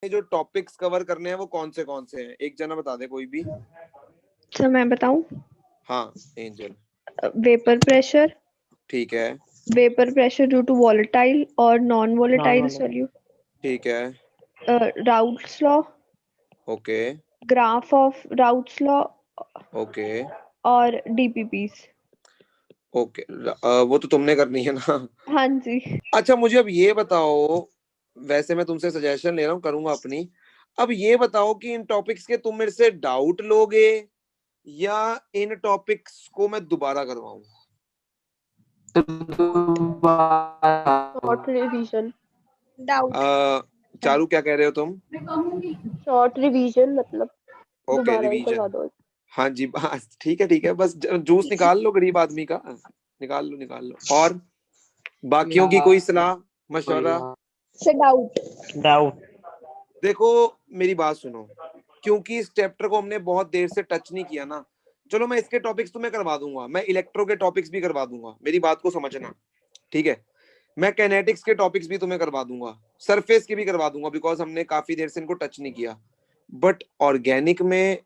जो topics cover करने हैं वो कौन से हैं? एक जना बता दे कोई भी। सर मैं बताऊं? हाँ एंजल। वेपर प्रेशर, ठीक है। Vapour pressure due to volatile और नॉन वॉलेटाइल सॉल्यूट, ठीक है। Raoult's law, okay graph of Raoult's law okay और डीपीपीस। ओके। वो तो तुमने करनी है ना। हाँ जी। अच्छा मुझे अब ये बताओ, वैसे मैं तुमसे सजेशन ले रहा हूँ, करूंगा अपनी। अब ये बताओ कि इन टॉपिक्स के तुम मेरे से डाउट लोगे या इन टॉपिक्स को मैं दोबारा करवाऊं? Short revision. डाउट। चारू क्या कह रहे हो तुम? शॉर्ट रिवीजन मतलब ओके दोबारा ही करवा रिवीजन। दो। हाँ जी बस ठीक है, बस जूस निकाल लो गरीब आदमी का, निकाल लो। और बाकियों की कोई सलाह मशवरा? से डाउट। डाउट। देखो मेरी बात सुनो, क्योंकि इस चैप्टर को हमने बहुत देर से टच नहीं किया ना, चलो मैं इसके टॉपिक्स तुम्हें करवा दूंगा, मैं इलेक्ट्रो के टॉपिक्स भी करवा दूंगा, मेरी बात को समझना, ठीक है? मैं कैनेटिक्स के टॉपिक्स भी तुम्हें करवा दूंगा, सरफेस के भी करवा दूंगा, बिकॉज हमने काफी देर से इनको टच नहीं किया। बट ऑर्गेनिक में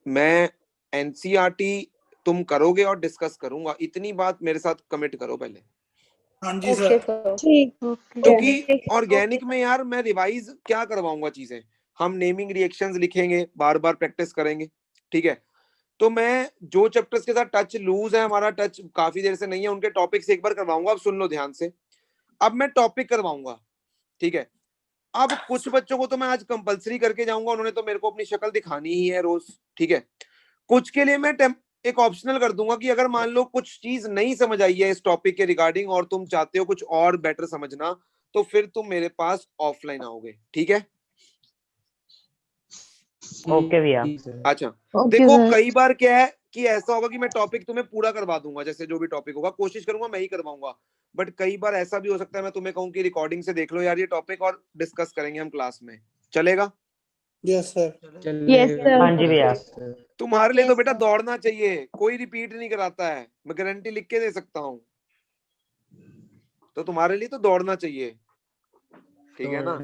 मैं एनसीईआरटी तुम करोगे और डिस्कस करूंगा, इतनी बात मेरे साथ कमिट करो पहले। हाँ जी सर। ठीक। क्योंकि ऑर्गेनिक में यार मैं रिवाइज क्या करवाऊंगा चीजें, हम नेमिंग रिएक्शंस लिखेंगे, बार बार प्रैक्टिस करेंगे, ठीक है? तो मैं जो चैप्टर्स के साथ टच लूज है, हमारा टच काफी देर से नहीं है, उनके टॉपिक्स एक बार करवाऊंगा। अब सुन लो ध्यान से, अब मैं टॉपिक करवाऊंगा, ठीक है? अब कुछ बच्चों को तो मैं आज कंपलसरी करके जाऊंगा, उन्होंने तो मेरे को अपनी शक्ल दिखानी ही है रोज, ठीक है? कुछ के लिए मैं एक ऑप्शनल कर दूंगा कि अगर मान लो कुछ चीज नहीं समझ आई है इस टॉपिक के रिगार्डिंग और तुम चाहते हो कुछ और बेटर समझना, तो फिर तुम मेरे पास ऑफलाइन आओगे, ठीक है? ओके भैया। अच्छा देखो कई बार क्या है कि ऐसा होगा कि मैं टॉपिक तुम्हें पूरा करवा दूंगा, जैसे जो भी टॉपिक होगा कोशिश करूंगा मैं ही करवाऊंगा, बट कई बार ऐसा भी हो सकता है मैं तुम्हें कहूं कि रिकॉर्डिंग से देख लो यार ये टॉपिक और डिस्कस करेंगे हम क्लास में, चलेगा? Yes sir. Yes sir. हाँ जी भैया। तुम्हारे लिए तो बेटा दौड़ना चाहिए, कोई रिपीट नहीं कराता है, मैं गारंटी लिख के दे सकता हूँ, तो तुम्हारे लिए तो दौड़ना चाहिए, ठीक है ना?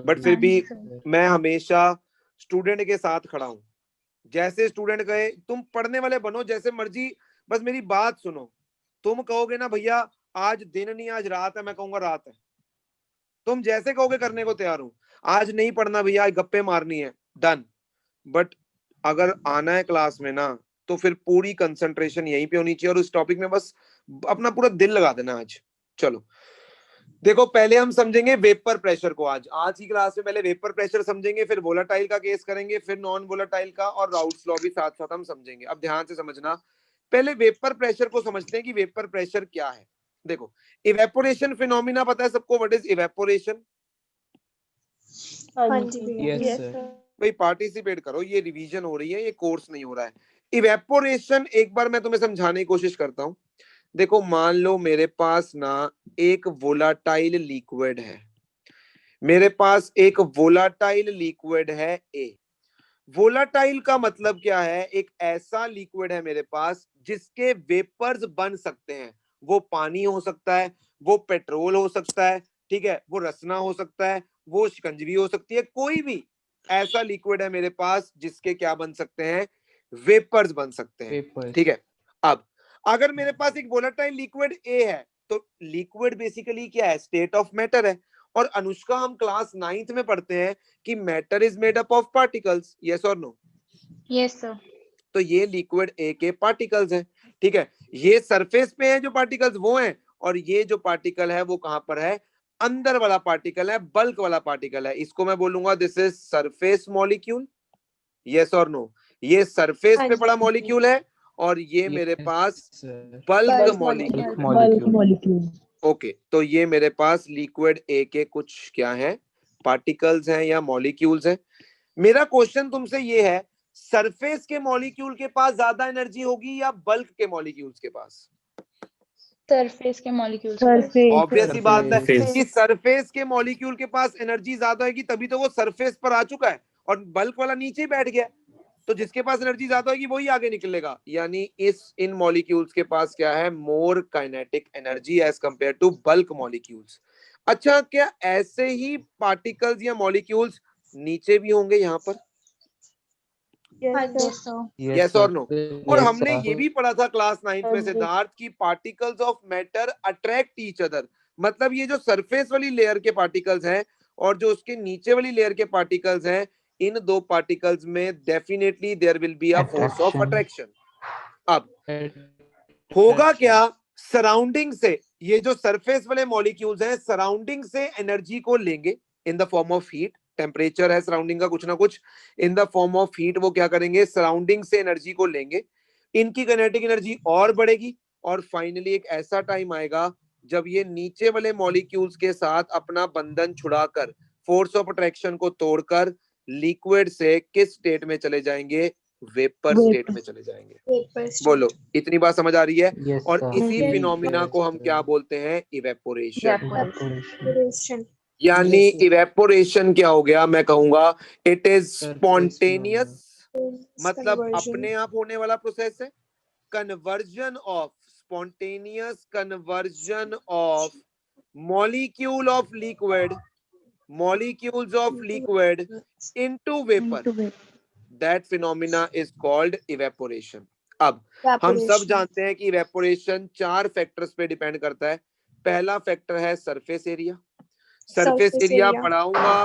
बट फिर भी मैं हमेशा स्टूडेंट के साथ खड़ा हूं, जैसे स्टूडेंट कहे तुम पढ़ने वाले बनो जैसे मर्जी, बस मेरी बात सुनो। तुम कहोगे ना भैया आज दिन नहीं आज रात है, मैं कहूंगा रात है, तुम जैसे कहोगे करने को तैयार हूं। आज नहीं पढ़ना भैया, आज गप्पे मारनी है, डन। बट अगर आना है क्लास में ना, तो फिर पूरी कंसंट्रेशन यहीं पे होनी चाहिए और उस टॉपिक में बस अपना पूरा दिल लगा देना आज। चलो देखो पहले हम समझेंगे वेपर प्रेशर को, आज की क्लास में पहले वेपर प्रेशर समझेंगे, फिर वोलाटाइल का केस करेंगे, फिर नॉन वोलाटाइल का, और राउट्स लॉ भी साथ साथ हम समझेंगे। अब ध्यान से समझना, पहले वेपर प्रेशर को समझते हैं कि वेपर प्रेशर क्या है। देखो इवेपोरेशन फिनोमिना पता है सबको, व्हाट इज इवेपोरेशन? हाँ जी। Yes sir. भाई पार्टिसिपेट करो, ये रिवीजन हो रही है, ये कोर्स नहीं हो रहा है। इवेपोरेशन एक बार मैं तुम्हें समझाने की कोशिश करता हूं। देखो मान लो मेरे पास ना एक वोलाटाइल लिक्विड है, मेरे पास एक वोलाटाइल लिक्विड है ए। वोलाटाइल का मतलब क्या है? एक ऐसा लिक्विड है मेरे पास जिसके वेपर्स बन सकते हैं, वो पानी हो सकता है, वो पेट्रोल हो सकता है, ठीक है, वो रसना हो सकता है, वो शिकंजवी हो सकती है, कोई भी ऐसा लिक्विड है मेरे पास जिसके क्या बन सकते हैं? वेपर्स बन सकते हैं, ठीक है? अब अगर मेरे पास एक वोलाटाइल लिक्विड ए है, तो लिक्विड बेसिकली क्या है? स्टेट ऑफ मैटर है। और अनुष्का हम क्लास 9th में पढ़ते हैं कि matter is made up of particles, yes और नो? Yes sir. तो ये लिक्विड ए के पार्टिकल्स हैं, ठीक है? ये सरफेस पे है जो पार्टिकल्स वो हैं, और ये जो पार्टिकल है वो कहां पर है? अंदर वाला पार्टिकल है, बल्क वाला पार्टिकल है। इसको मैं बोलूंगा this is surface molecule, yes और नो? ये सरफेस पे पड़ा मॉलिक्यूल है और ये मेरे पास बल्क मॉलिक्यूल। ओके तो ये मेरे पास लिक्विड ए के कुछ क्या है? पार्टिकल्स हैं या मॉलिक्यूल्स हैं। मेरा क्वेश्चन तुमसे ये है, सरफेस के मॉलिक्यूल के पास ज्यादा एनर्जी होगी या बल्क के मॉलिक्यूल्स के पास? सरफेस के मॉलिक्यूल्स। ऑब्वियस ही बात है कि सरफेस के मॉलिक्यूल के पास एनर्जी ज्यादा होगी, तभी तो वो सरफेस पर आ चुका है, और बल्क वाला नीचे ही बैठ गया, तो जिसके पास एनर्जी ज्यादा होगी वही आगे निकलेगा। यानी इन मॉलिक्यूल्स के पास क्या है? More kinetic energy as compare to bulk molecules. अच्छा, क्या ऐसे ही पार्टिकल्स या मॉलिक्यूल्स नीचे भी होंगे यहाँ पर? Yes, sir. यस और नो? और Yes, हमने sir. ये भी पढ़ा था क्लास 9th में हाँ जी। सिद्धार्थ की particles of matter attract each other. मतलब ये जो सरफेस वाली लेयर के पार्टिकल्स हैं और जो उसके नीचे वाली लेयर के पार्टिकल्स हैं, इन दो पार्टिकल्स में definitely there will be a force of Attraction. Attraction. अब होगा क्या, सराउंडिंग से ये जो सरफेस वाले मॉलिक्यूल्स हैं सराउंडिंग से एनर्जी को लेंगे in the form of heat. Temperature है सराउंडिंग का कुछ ना कुछ, in the form of heat वो क्या करेंगे, सराउंडिंग से एनर्जी को लेंगे, इनकी काइनेटिक एनर्जी और बढ़ेगी और फाइनली एक ऐसा टाइम आएगा जब ये नीचे वाले मॉलिक्यूल्स के साथ अपना बंधन छुड़ाकर फोर्स ऑफ अट्रैक्शन को तोड़कर लिक्विड से किस स्टेट में चले जाएंगे, वेपर स्टेट में चले जाएंगे। बोलो, इतनी बात समझ आ रही है? Yes, और sir. इसी Yes, फिनोमिना को हम क्या बोलते हैं, इवेपोरेशन। Evaporation. यानी Yes, sir. इवेपोरेशन क्या हो गया, मैं कहूंगा इट इज स्पॉन्टेनियस, मतलब अपने आप होने वाला प्रोसेस है। Conversion of, spontaneous conversion of molecule of liquid, molecules of liquid into vapor, that phenomena is called evaporation। अब हम सब जानते हैं कि इवेपोरेशन 4 फैक्टर्स पे डिपेंड करता है। पहला फैक्टर है सरफेस एरिया, सरफेस एरिया बढ़ाऊंगा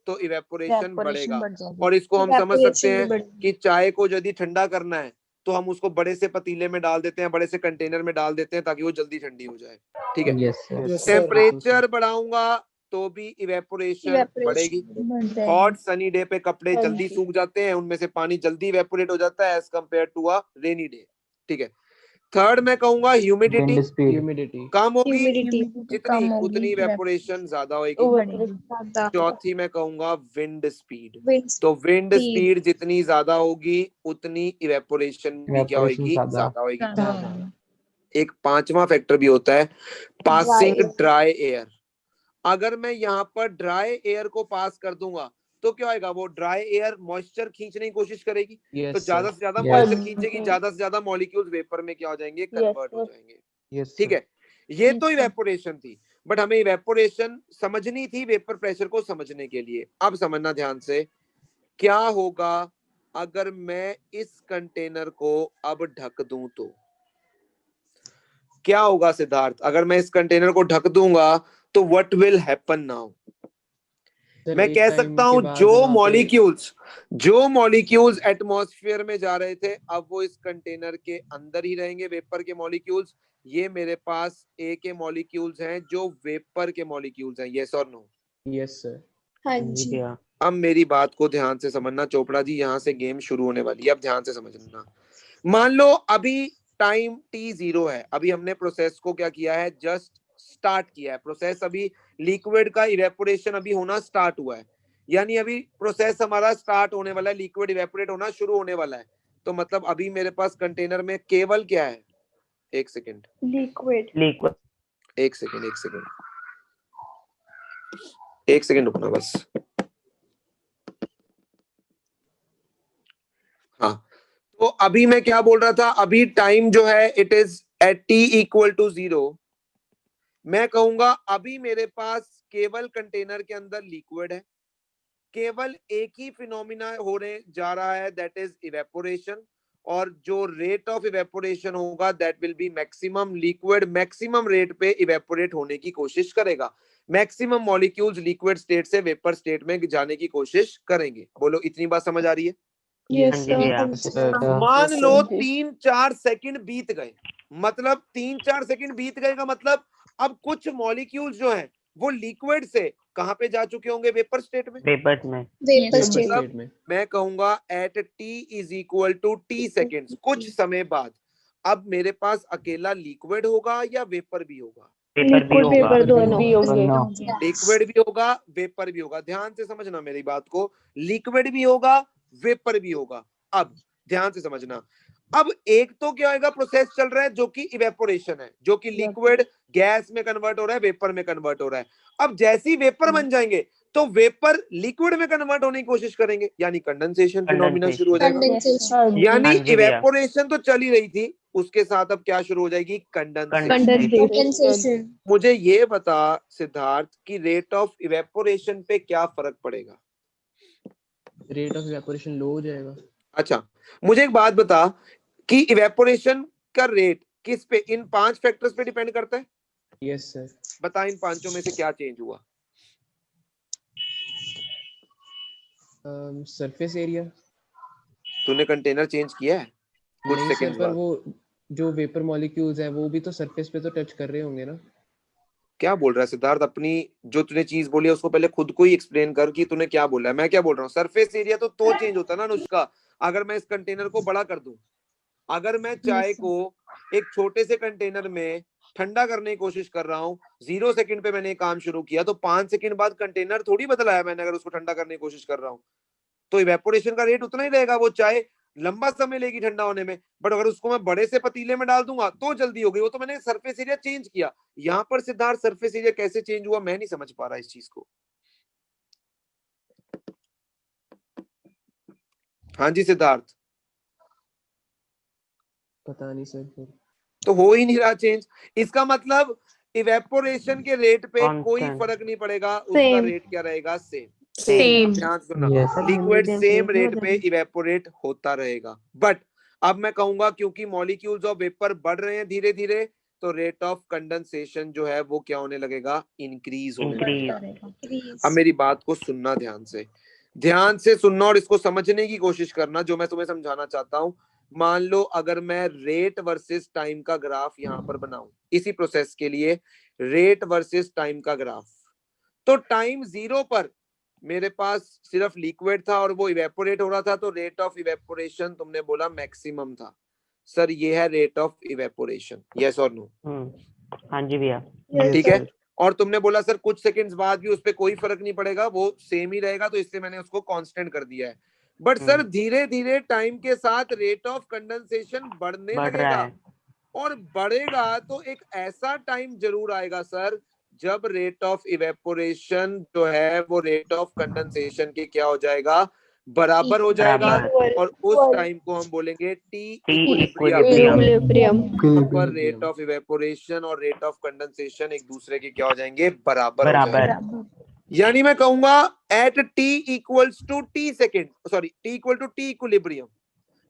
तो इवेपोरेशन बढ़ेगा। और इसको हम समझ सकते हैं कि चाय को यदि ठंडा करना है तो हम उसको बड़े से पतीले में डाल देते हैं, बड़े से कंटेनर में डाल देते हैं ताकि वो जल्दी ठंडी हो जाए, ठीक है। Yes, sir. Yes, sir. Temperature बढ़ाऊंगा तो भी इवेपोरेशन बढ़ेगी। हॉट सनी डे पे कपड़े जल्दी सूख जाते हैं, उनमें से पानी जल्दी इवेपोरेट हो जाता है as compare to a rainy day, ठीक है। थर्ड मैं कहूंगा ह्यूमिडिटी Wind speed. कम होगी, Humidity जितनी उतनी इवेपोरेशन ज्यादा होगी। चौथी मैं कहूंगा विंड स्पीड, तो विंड स्पीड जितनी ज्यादा होगी उतनी इवेपोरेशन भी क्या Evaporation होगी, ज़्यादा। ज्यादा होगी। एक पांचवा फैक्टर भी होता है पासिंग ड्राई एयर। अगर मैं यहाँ पर ड्राई एयर को पास कर दूंगा तो क्या होगा, वो ड्राई एयर मॉइस्चर खींचने की कोशिश करेगी, तो ज्यादा से ज्यादा मॉइस्चर खींचेगी, ज्यादा से ज्यादा मॉलिक्यूल्स वेपर में क्या हो जाएंगे, कन्वर्ट हो जाएंगे, Yes, ठीक sir. है। ये तो इवेपोरेशन थी, बट हमें इवेपोरेशन समझनी थी वेपर प्रेशर को समझने के लिए। अब समझना ध्यान से, क्या होगा अगर मैं इस कंटेनर को अब ढक दूं तो क्या होगा सिद्धार्थ, अगर मैं इस कंटेनर को ढक दूंगा तो व्हाट विल हैपन नाउ। मैं कह सकता हूं जो मॉलिक्यूल्स एटमॉस्फेयर में जा रहे थे अब वो इस कंटेनर के अंदर ही रहेंगे, वेपर के मॉलिक्यूल्स। ये मेरे पास ए के मॉलिक्यूल्स हैं जो वेपर के मॉलिक्यूल्स हैं, यस और नो? Yes, sir. हाँ जी जी। भैया। अब मेरी बात को ध्यान से समझना चोपड़ा जी, यहाँ से गेम शुरू होने वाली है, अब ध्यान से समझना। मान लो अभी टाइम t0 है, अभी हमने प्रोसेस को क्या किया है, जस्ट स्टार्ट किया है प्रोसेस। अभी लिक्विड का इवेपोरेशन अभी होना स्टार्ट हुआ है, यानी अभी प्रोसेस हमारा स्टार्ट होने वाला है, लिक्विड इवेपोरेट होना शुरू होने वाला है। तो मतलब अभी मेरे पास कंटेनर में केवल क्या है, एक सेकेंड, लिक्विड। एक सेकेंड रुकना बस। हाँ, तो अभी मैं क्या बोल रहा था, अभी टाइम जो है इट इज एट t=0। मैं कहूंगा अभी मेरे पास केवल कंटेनर के अंदर लिक्विड है, केवल एक ही फिनोमिना होने जा रहा है, दैट इज इवेपोरेशन। और जो रेट ऑफ इवेपोरेशन होगा that will B maximum. Liquid maximum rate पे इवेपोरेट होने की कोशिश करेगा, मैक्सिमम मॉलिक्यूल्स लिक्विड स्टेट से वेपर स्टेट में जाने की कोशिश करेंगे। बोलो, इतनी बात समझ आ रही है? Yes, हाँ जी sir. भैया। हाँ जी। मान लो 3-4 सेकंड बीत गए, मतलब 3-4 सेकंड बीत गए का मतलब अब कुछ मॉलिक्यूल्स जो हैं वो लिक्विड से कहां पे जा चुके होंगे, वेपर स्टेट में। Vapors में। मतलब मैं कहूंगा एट t=t सेकेंड्स, कुछ समय बाद अब मेरे पास अकेला लिक्विड होगा या वेपर भी होगा? वेपर दोनों। लिक्विड भी होगा, वेपर भी होगा। ध्यान से समझना मेरी बात को, लिक्विड भी होगा, वेपर भी होगा। अब ध्यान से समझना, अब एक तो क्या होगा, प्रोसेस चल रहा है जो कि इवेपोरेशन है, जो कि लिक्विड गैस में कन्वर्ट हो रहा है, वेपर में कन्वर्ट हो रहा है। अब जैसे ही वेपर बन जाएंगे तो वेपर लिक्विड में कन्वर्ट होने की कोशिश करेंगे, यानी कंडेंसेशन फिनोमिना शुरू हो जाएगा। Condensation. यानी हाँ जी भैया। इवेपोरेशन तो चल ही रही थी, उसके साथ अब क्या शुरू हो जाएगी? कंडेंसेशन। Condensation. मुझे ये बता सिद्धार्थ कि रेट ऑफ इवेपोरेशन पे क्या फर्क पड़ेगा? रेट ऑफ इवेपोरेशन लो हो जाएगा। अच्छा, मुझे एक बात बता कि इवेपोरेशन का रेट किस पे, इन 5 फैक्टर्स पे डिपेंड करता है? Yes sir. बता इन 5 में से क्या चेंज हुआ? Surface area. तूने कंटेनर चेंज किया है कुछ नहीं सर, सेकंड्स पर बाद? वो जो वेपर मॉलिक्यूल्स हैं वो भी तो सरफेस पे तो टच कर रहे होंगे ना। क्या बोल रहा है सिद्धार्थ? अपनी जो तूने चीज बोली है उसको पहले खुद को ही एक्सप्लेन कर कि तूने क्या बोला है। मैं क्या बोल रहा हूँ, सरफेस एरिया तो चेंज होता है ना अनुष्का, अगर मैं इस कंटेनर को बड़ा कर दूं। अगर मैं चाय को एक छोटे से कंटेनर में ठंडा करने की कोशिश कर रहा हूँ, 0 सेकंड पे मैंने काम शुरू किया, तो 5 सेकंड बाद कंटेनर थोड़ी बदला है मैंने, अगर उसको ठंडा करने की कोशिश कर रहा हूँ तो इवेपोरेशन का रेट उतना ही रहेगा। वो चाय लंबा समय लेगी ठंडा होने में, बट अगर उसको मैं बड़े से पतीले में डाल दूंगा तो जल्दी हो गई। वो तो मैंने सरफेस एरिया चेंज किया। यहाँ पर सिद्धार्थ सरफेस एरिया कैसे चेंज हुआ, मैं नहीं समझ पा रहा इस चीज को। हाँ जी सिद्धार्थ। पता नहीं सर फिर। तो हो ही नहीं रहा चेंज, इसका मतलब इवेपोरेशन के रेट पे कोई Constant. फर्क नहीं पड़ेगा, उसका Same. रेट क्या रहेगा? सेम। Same. ध्यान सुनना, Yes. लिक्विड सेम रेट पे इवेपोरेट होता रहेगा। बट अब मैं कहूंगा क्योंकि मॉलिक्यूल्स ऑफ वेपर बढ़ रहे हैं धीरे धीरे, तो रेट ऑफ कंडेंसेशन जो है वो क्या होने लगेगा? इंक्रीज होने लगेगा। Increase. अब मेरी बात को सुनना ध्यान से सुनना और इसको समझने की कोशिश करना जो मैं तुम्हें समझाना चाहता हूं। मान लो अगर मैं रेट वर्सेस टाइम का ग्राफ यहां पर बनाऊं, इसी प्रोसेस के लिए रेट वर्सेस टाइम का ग्राफ, तो टाइम 0 पर मेरे पास सिर्फ लिक्विड था और वो इवेपोरेट हो रहा था, तो रेट ऑफ इवेपोरेशन तुमने बोला मैक्सिमम था। सर ये है रेट ऑफ इवेपोरेशन, यस और नो? हाँ जी भैया। ठीक है। और तुमने बोला सर कुछ सेकंड्स बाद भी उस पर कोई फर्क नहीं पड़ेगा, वो सेम ही रहेगा, तो इसलिए मैंने उसको कांस्टेंट कर दिया है। बट सर धीरे धीरे टाइम के साथ रेट ऑफ कंडेंसेशन बढ़ने बढ़ रहा लगेगा, है। और बढ़ेगा तो एक ऐसा टाइम जरूर आएगा सर जब रेट ऑफ इवेपोरेशन जो है वो रेट ऑफ कंडेंसेशन के क्या हो जाएगा? बराबर हो जाएगा। बराबर। और उस टाइम को हम बोलेंगे टी T इक्विलिब्रियम। equilibrium. पर रेट ऑफ इवेपोरेशन और रेट ऑफ कंडेंसेशन एक दूसरे के क्या हो जाएंगे? बराबर हो बराबर। जाएंगे। यानी मैं कहूंगा at T equals to T second, sorry T equal to T equilibrium.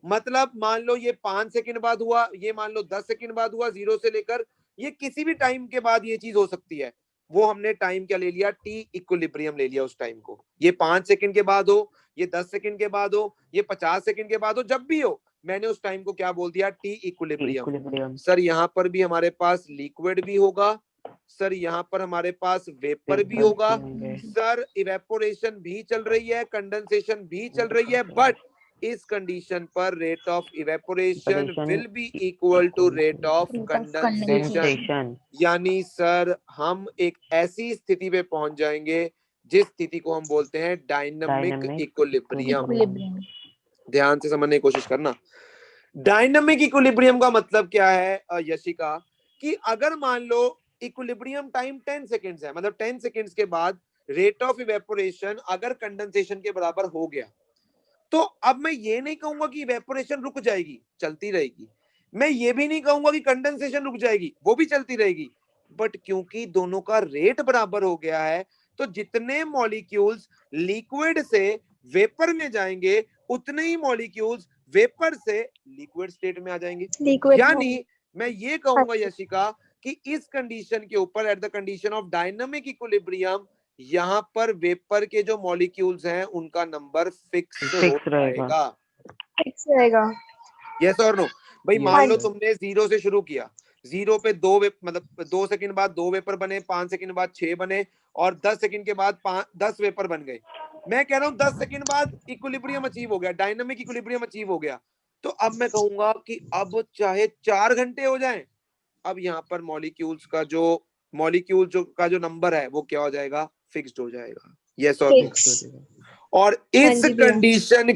मतलब मान लो ये 5 सेकंड बाद हुआ, ये मान लो 10 सेकंड बाद हुआ, 0 से लेकर ये किसी भी टाइम के बाद ये चीज हो सकती है। वो हमने टाइम क्या ले लिया? टी इक्विलिब्रियम ले लिया उस टाइम को। ये 5 सेकंड के बाद हो, ये 10 सेकंड के बाद हो, ये 50 सेकंड के बाद हो, जब भी हो मैंने उस टाइम को क्या बोल दिया? T equilibrium. Equilibrium. सर यहाँ पर भी हमारे पास लिक्विड भी होगा, सर यहाँ पर हमारे पास वेपर भी होगा, सर इवेपोरेशन भी चल रही है, कंडेंसेशन भी चल रही है, बट इस कंडीशन पर rate of evaporation will be equal to rate of condensation. Condensation. यानी सर हम एक ऐसी स्थिति पे पहुंच जाएंगे जिस स्थिति को हम बोलते हैं डायनामिक Dynamic इक्विलिब्रियम। Equilibrium. ध्यान से समझने की कोशिश करना। डायनामिक इक्विलिब्रियम का मतलब क्या है यशिका? कि अगर मान लो इक्विलिब्रियम टाइम 10 सेकेंड्स है, मतलब 10 सेकेंड्स के बाद रेट ऑफ इवेपोरेशन अगर कंडेंसेशन के बराबर हो गया, तो अब मैं ये नहीं कहूंगा कि इवेपोरेशन रुक जाएगी, चलती रहेगी। मैं ये भी नहीं कहूंगा कि कंडेंसेशन रुक जाएगी, वो भी चलती रहेगी। बट क्योंकि दोनों का रेट बराबर हो गया है, तो जितने मॉलिक्यूल्स लिक्विड से वेपर में जाएंगे उतने ही मॉलिक्यूल्स वेपर से लिक्विड स्टेट में आ जाएंगे। यानी मैं ये कहूंगा यशिका कि इस कंडीशन के ऊपर, at the condition of dynamic equilibrium, यहाँ पर वेपर के जो मॉलिक्यूल्स हैं उनका नंबर फिक्स रहेगा। यस और नो? भाई मान लो तुमने 0 से शुरू किया, 0 पे मतलब 2 सेकंड बाद 2 वेपर बने, 5 सेकंड बाद 6 बने, और 10 सेकंड के बाद 10 वेपर बन गए। मैं कह रहा हूं 10 सेकंड बाद इक्विलिब्रियम अचीव हो गया, डायनामिक इक्विलिब्रियम अचीव हो गया। तो अब मैं कहूंगा कि अब चाहे 4 घंटे हो जाएं, अब यहाँ पर मॉलिक्यूल्स का जो नंबर है वो क्या हो जाएगा? फिक्स्ड हो जाएगा। यस और नो? और इस कंडीशन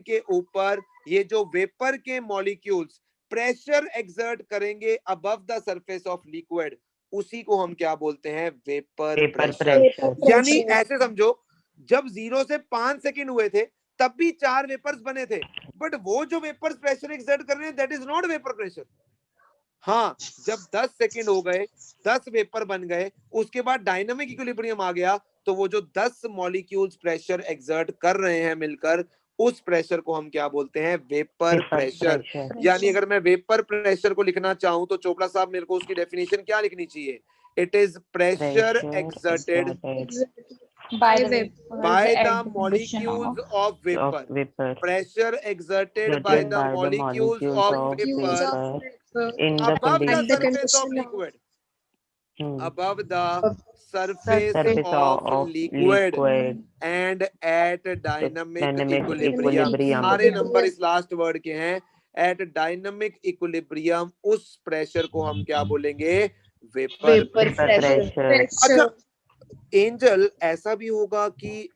के ऊपर ये जो वेपर के मॉलिक्यूल्स प्रेशर एक्सर्ट करेंगे above the surface of liquid, उसी को हम क्या बोलते हैं, वेपर वेपर प्रेशर। प्रेशर। यानी ऐसे समझो, जब 0 से 5 सेकंड हुए थे तब भी 4 वेपर्स बने थे, बट वो जो वेपर्स प्रेशर एक्सर्ट कर रहे हैं that is not vapour pressure. हाँ, जब 10 सेकंड हो गए, 10 वेपर बन गए, उसके बाद डायनामिक इक्विलिब्रियम आ गया, तो वो जो 10 मॉलिक्यूल्स प्रेशर एक्सर्ट कर रहे हैं मिलकर, उस प्रेशर को हम क्या बोलते हैं, वेपर वेपर प्रेशर। प्रेशर। यानी अगर मैं वेपर प्रेशर को लिखना चाहूं तो चोपड़ा साहब मेरे को उसकी डेफिनेशन क्या लिखनी चाहिए, it is pressure exerted By the vapors by at the the condition molecules of of vapor. Vapour Pressure exerted by exerted the by the molecules molecules of of vapor vapor in the above the At the condition surface of condition of liquid. hmm, Above the surface surface of of liquid liquid and at dynamic dynamic equilibrium. equilibrium. सारे number इस last word के हैं। At dynamic equilibrium उस pressure को हम क्या बोलेंगे, vapour vapour pressure. अच्छा एंजल, ऐसा भी होगा कि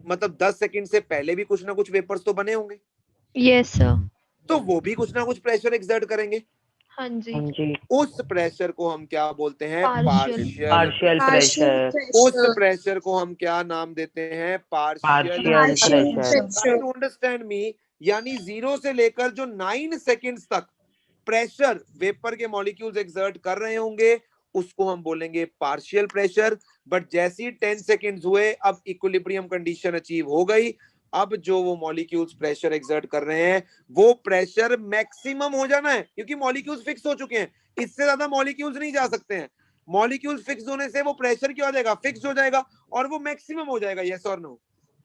मतलब 10 सेकंड से पहले भी कुछ ना कुछ वेपर्स तो बने होंगे, Yes, sir. तो वो भी कुछ ना कुछ प्रेशर एक्सर्ट करेंगे। हाँ जी। हाँ जी, उस प्रेशर को हम क्या बोलते हैं, Partial. पार्शियल। Partial pressure. उस प्रेशर को हम क्या नाम देते हैं, partial partial pressure. Try to understand me. यानी 0 से लेकर जो 9 सेकंड्स तक प्रेशर वेपर के मॉलिक्यूल्स एक्सर्ट कर रहे होंगे उसको हम बोलेंगे पार्शियल प्रेशर। बट जैसे ही 10 सेकंड्स हुए, अब इक्विलिब्रियम कंडीशन अचीव हो गई, अब जो वो मॉलिक्यूल्स प्रेशर एक्सर्ट कर रहे हैं वो प्रेशर मैक्सिमम हो जाना है, क्योंकि मॉलिक्यूल्स फिक्स हो चुके हैं, इससे ज्यादा मॉलिक्यूल्स नहीं जा सकते हैं। मॉलिक्यूल्स फिक्स होने से वो प्रेशर क्या हो जाएगा, फिक्स हो जाएगा और वो मैक्सिमम हो जाएगा। यस और नो?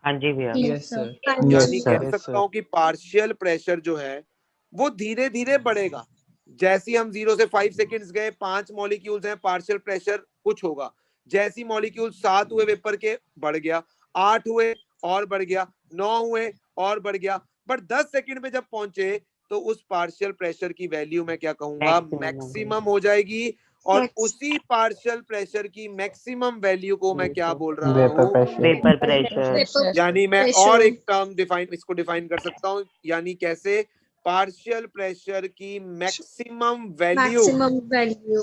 हाँ जी भैया। Yes, sir. यानी Yes, कह sir. सकता हूं कि पार्शियल प्रेशर जो है वो धीरे धीरे बढ़ेगा। जैसे हम 0 से 5 सेकंड्स गए, 5 मॉलिक्यूल्स हैं, पार्शियल प्रेशर कुछ होगा। जैसी मॉलिक्यूल 7 हुए वेपर के, बढ़ गया, 8 हुए और बढ़ गया, 9 हुए और बढ़ गया, बट 10 सेकंड पे जब पहुंचे तो उस पार्शियल प्रेशर की वैल्यू मैं क्या कहूंगा, मैक्सिमम हो जाएगी। और उसी पार्शियल प्रेशर की मैक्सिमम वैल्यू को मैं क्या बोल रहा वेपर हूँ, प्रेशर। Vapour pressure. यानी मैं और एक टर्म इसको डिफाइन कर सकता हूँ, यानी कैसे, पार्शियल प्रेशर की मैक्सिमम वैल्यू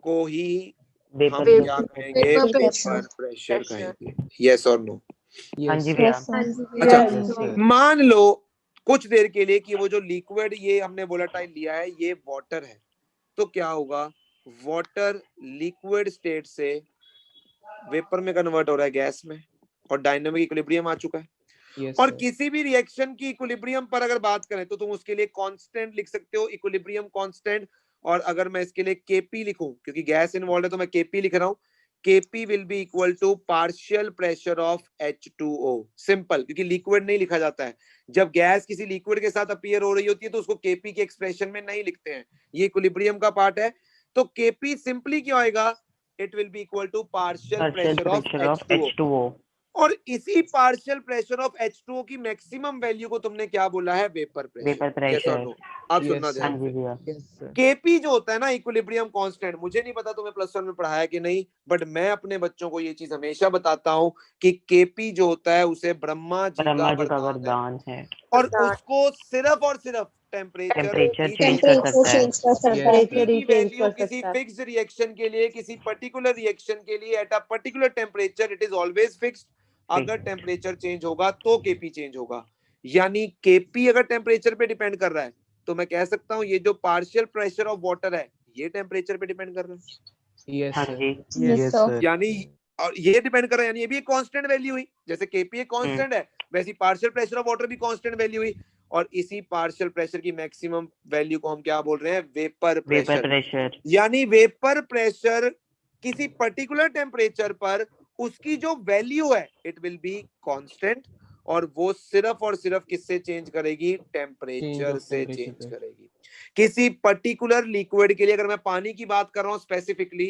को ही हम वेपर क्या प्रेशर। कहेंगे, वेपर प्रेशर कहेंगे। यस और नो? हाँ Yes, जी sir. भैया। अच्छा, Yes, sir. मान लो कुछ देर के लिए कि वो जो लिक्विड ये हमने वोलेटाइल लिया है ये वाटर है, तो क्या होगा, वाटर लिक्विड स्टेट से वेपर में कन्वर्ट हो रहा है गैस में, और डायनामिक इक्विलिब्रियम आ चुका है। Yes, और sir. किसी भी रिएक्शन की इक्विलिब्रियम पर अगर बात करें तो तुम उसके लिए कांस्टेंट लिख सकते हो, इक्विलिब्रियम कांस्टेंट। और अगर मैं इसके लिए केपी लिखूं, क्योंकि गैस इन्वॉल्व है तो मैं केपी लिख रहा हूं, KP will be equal to partial pressure of H2O। Simple, क्योंकि लिक्विड नहीं लिखा जाता है। जब गैस किसी लिक्विड के साथ अपीयर हो रही होती है तो उसको केपी के एक्सप्रेशन में नहीं लिखते हैं, ये इक्विलिब्रियम का पार्ट है। तो केपी सिंपली क्या आएगा, it will be equal to partial partial pressure of pressure of H2O। H2O। और इसी पार्शियल प्रेशर ऑफ H2O की मैक्सिमम वैल्यू को तुमने क्या बोला है, वेपर वेपर प्रेशर। यस और प्रेशर। नो? आप Yes, सुनना sir. हाँ ध्यान जी से। भैया। Yes, sir. केपी जो होता है ना, इक्विलिब्रियम कांस्टेंट, मुझे नहीं पता तुम्हें प्लस वन में पढ़ाया कि नहीं, बट मैं अपने बच्चों को ये चीज हमेशा बताता हूँ कि केपी जो होता है उसे ब्रह्मा जी ब्रह्मा का जी का वरदान है, वरदान है। और उसको सिर्फ और सिर्फ टेम्परेचर टेम्परेचर चेंज कर सकता है। Yes, KP sir. की वैल्यू किसी फिक्स्ड रिएक्शन के लिए, किसी पर्टिकुलर रिएक्शन के लिए at a particular temperature it is always fixed. अगर टेम्परेचर चेंज होगा तो केपी चेंज होगा। यानी केपी अगर टेम्परेचर पे डिपेंड कर रहा है तो मैं कह सकता हूँ ये जो पार्शियल प्रेशर ऑफ वाटर है ये टेम्परेचर पे डिपेंड कर रहा है। Yes, हाँ sir. जी। Yes, sir. यानी और ये डिपेंड कर रहा है, यानी ये भी एक कांस्टेंट वैल्यू हुई। जैसे केपी एक कांस्टेंट है, वैसी पार्शियल प्रेशर ऑफ वाटर भी कांस्टेंट वैल्यू हुई। और इसी पार्शियल प्रेशर की मैक्सिमम वैल्यू को हम क्या बोल रहे हैं, वेपर वेपर प्रेशर। प्रेशर। यानी वेपर प्रेशर किसी पर्टिकुलर टेम्परेचर पर उसकी जो वैल्यू है इट विल बी कांस्टेंट, और वो सिर्फ और सिर्फ किससे चेंज करेगी, Change टेम्परेचर of से temperature चेंज पे. करेगी। किसी पर्टिकुलर लिक्विड के लिए, अगर मैं पानी की बात कर रहा हूं स्पेसिफिकली,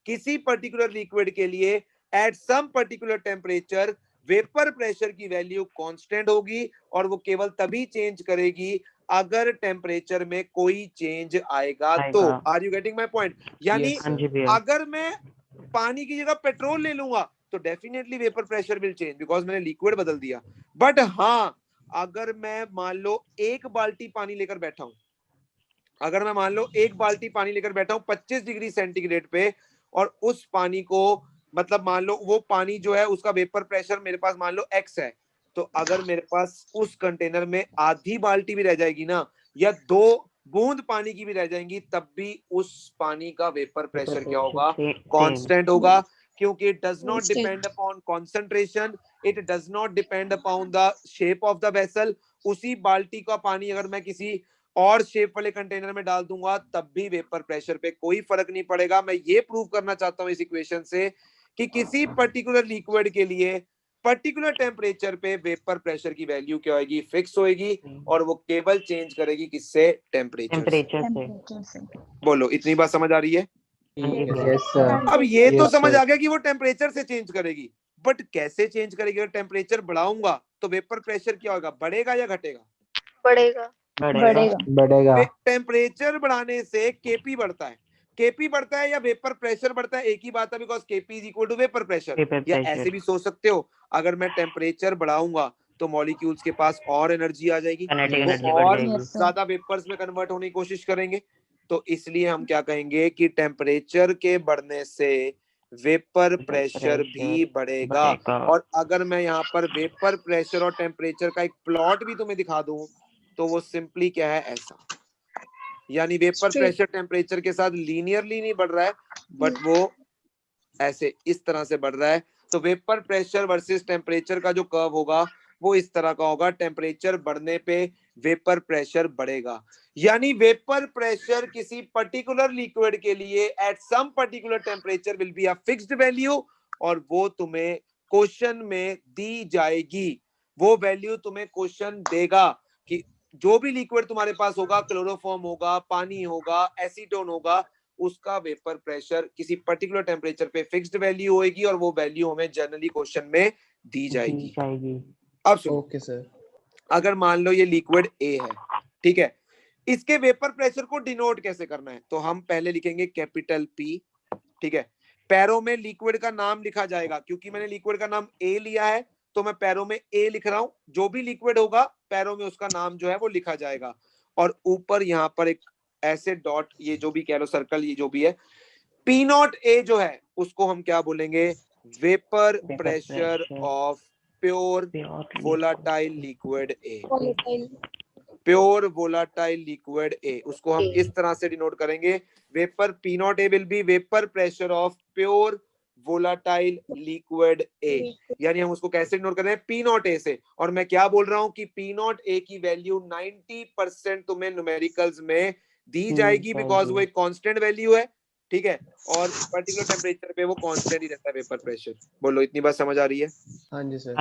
किसी पर्टिकुलर लिक्विड के लिए at some particular temperature vapour pressure की वैल्यू कांस्टेंट होगी, और वो केवल तभी चेंज करेगी अगर टेम्परेचर में कोई चेंज आएगा तो। Are you getting my point? यानी Yes, हाँ sir. जी भैया। अगर मैं पानी की जगह पेट्रोल ले लूंगा तो definitely vapour pressure will change because मैंने लिक्विड बदल दिया। बट हाँ, अगर मैं मान लो एक बाल्टी पानी लेकर बैठा हूं, अगर मैं मान लो एक बाल्टी पानी लेकर बैठा हूं 25 डिग्री सेंटीग्रेड पे, और उस पानी को मतलब मान लो वो पानी जो है उसका वेपर प्रेशर मेरे पास मान लो x है, तो अगर मेरे पास उस कंटेनर में आधी बाल्टी भी रह जाएगी ना या 2 बूंद पानी की भी रह जाएंगी, तब भी उस पानी का वेपर प्रेशर क्या होगा, कांस्टेंट होगा, क्योंकि it does not depend upon concentration, it does not depend upon the shape of the vessel. उसी बाल्टी का पानी अगर मैं किसी और शेप वाले कंटेनर में डाल दूंगा तब भी वेपर प्रेशर पे कोई फर्क नहीं पड़ेगा। मैं ये प्रूव करना चाहता हूं इस इक्वेशन से कि किसी पर्टिकुलर लिक्विड के लिए पर्टिकुलर टेम्परेचर पे वेपर प्रेशर की वैल्यू क्या होगी, फिक्स होएगी, और वो केवल चेंज करेगी किससे, टेम्परेचर से। बोलो इतनी बात समझ आ रही है? Yes sir. अब ये तो Yes, समझ sir. आ गया कि वो टेम्परेचर से चेंज करेगी, बट कैसे चेंज करेगी? अगर टेम्परेचर बढ़ाऊंगा तो वेपर प्रेशर क्या होगा, बढ़ेगा या घटेगा? बढ़ेगा। बढ़ेगा। टेम्परेचर बढ़ाने से केपी बढ़ता है, केपी बढ़ता है या वेपर प्रेशर बढ़ता है, एक ही बात है, because KP is equal to vapour pressure. या ऐसे भी सोच सकते हो, अगर मैं टेम्परेचर बढ़ाऊंगा तो मॉलिक्यूल्स के पास और एनर्जी आ जाएगी, वो और ज्यादा वेपर्स में कन्वर्ट होने की कोशिश करेंगे। तो इसलिए हम क्या कहेंगे कि टेम्परेचर के बढ़ने से वेपर प्रेशर भी बढ़ेगा। और अगर मैं यहाँ पर वेपर प्रेशर और टेम्परेचर का एक प्लॉट भी तुम्हें दिखा दूं तो वो सिंपली क्या है, ऐसा, यानी वेपर प्रेशर टेम्परेचर के साथ लीनियरली नहीं बढ़ रहा है, बट वो ऐसे इस तरह से बढ़ रहा है। तो वेपर प्रेशर वर्सेस टेम्परेचर का जो कर्व होगा वो इस तरह का होगा, टेम्परेचर बढ़ने पे वेपर प्रेशर बढ़ेगा। यानी वेपर प्रेशर किसी पर्टिकुलर लिक्विड के लिए at some particular temperature will be a fixed value, और वो तुम्हें क्वेश्चन में दी जाएगी। वो वैल्यू तुम्हें क्वेश्चन देगा कि जो भी लिक्विड तुम्हारे पास होगा, क्लोरोफॉर्म होगा, पानी होगा, एसीटोन होगा, उसका वेपर प्रेशर किसी पर्टिकुलर टेम्परेचर पे फिक्स्ड वैल्यू होगी, और वो वैल्यू हमें जनरली क्वेश्चन में दी जाएगी। अब सुनो, ओके सर। अगर मान लो ये लिक्विड ए है, ठीक है, इसके वेपर प्रेशर को डिनोट कैसे करना है, तो हम पहले लिखेंगे कैपिटल पी, ठीक है, पैरों में लिक्विड का नाम लिखा जाएगा, क्योंकि मैंने लिक्विड का नाम ए लिया है तो मैं पैरों में ए लिख रहा हूं, जो भी लिक्विड होगा पैरों में उसका नाम जो है वो लिखा जाएगा, और ऊपर यहाँ पर एक ऐसे डॉट, ये जो भी कह लो सर्कल, ये जो भी है, पी नॉट ए जो है उसको हम क्या बोलेंगे, vapour pressure of pure volatile liquid A, pure volatile liquid A, उसको हम इस तरह से डिनोट करेंगे, vapour P not a will be vapour pressure of pure volatile liquid A. यानी हम उसको कैसे डिनोट कर रहे हैं, पी नॉट ए से। और मैं क्या बोल रहा हूं कि पी नॉट ए की वैल्यू 90% तुम्हें न्यूमेरिकल्स में दी जाएगी, बिकॉज वो एक कांस्टेंट वैल्यू है, ठीक है, और पर्टिकुलर टेम्परेचर पे वो कांस्टेंट ही रहता है वेपर प्रेशर। बोलो इतनी बात समझ आ रही है? हाँ जी सर।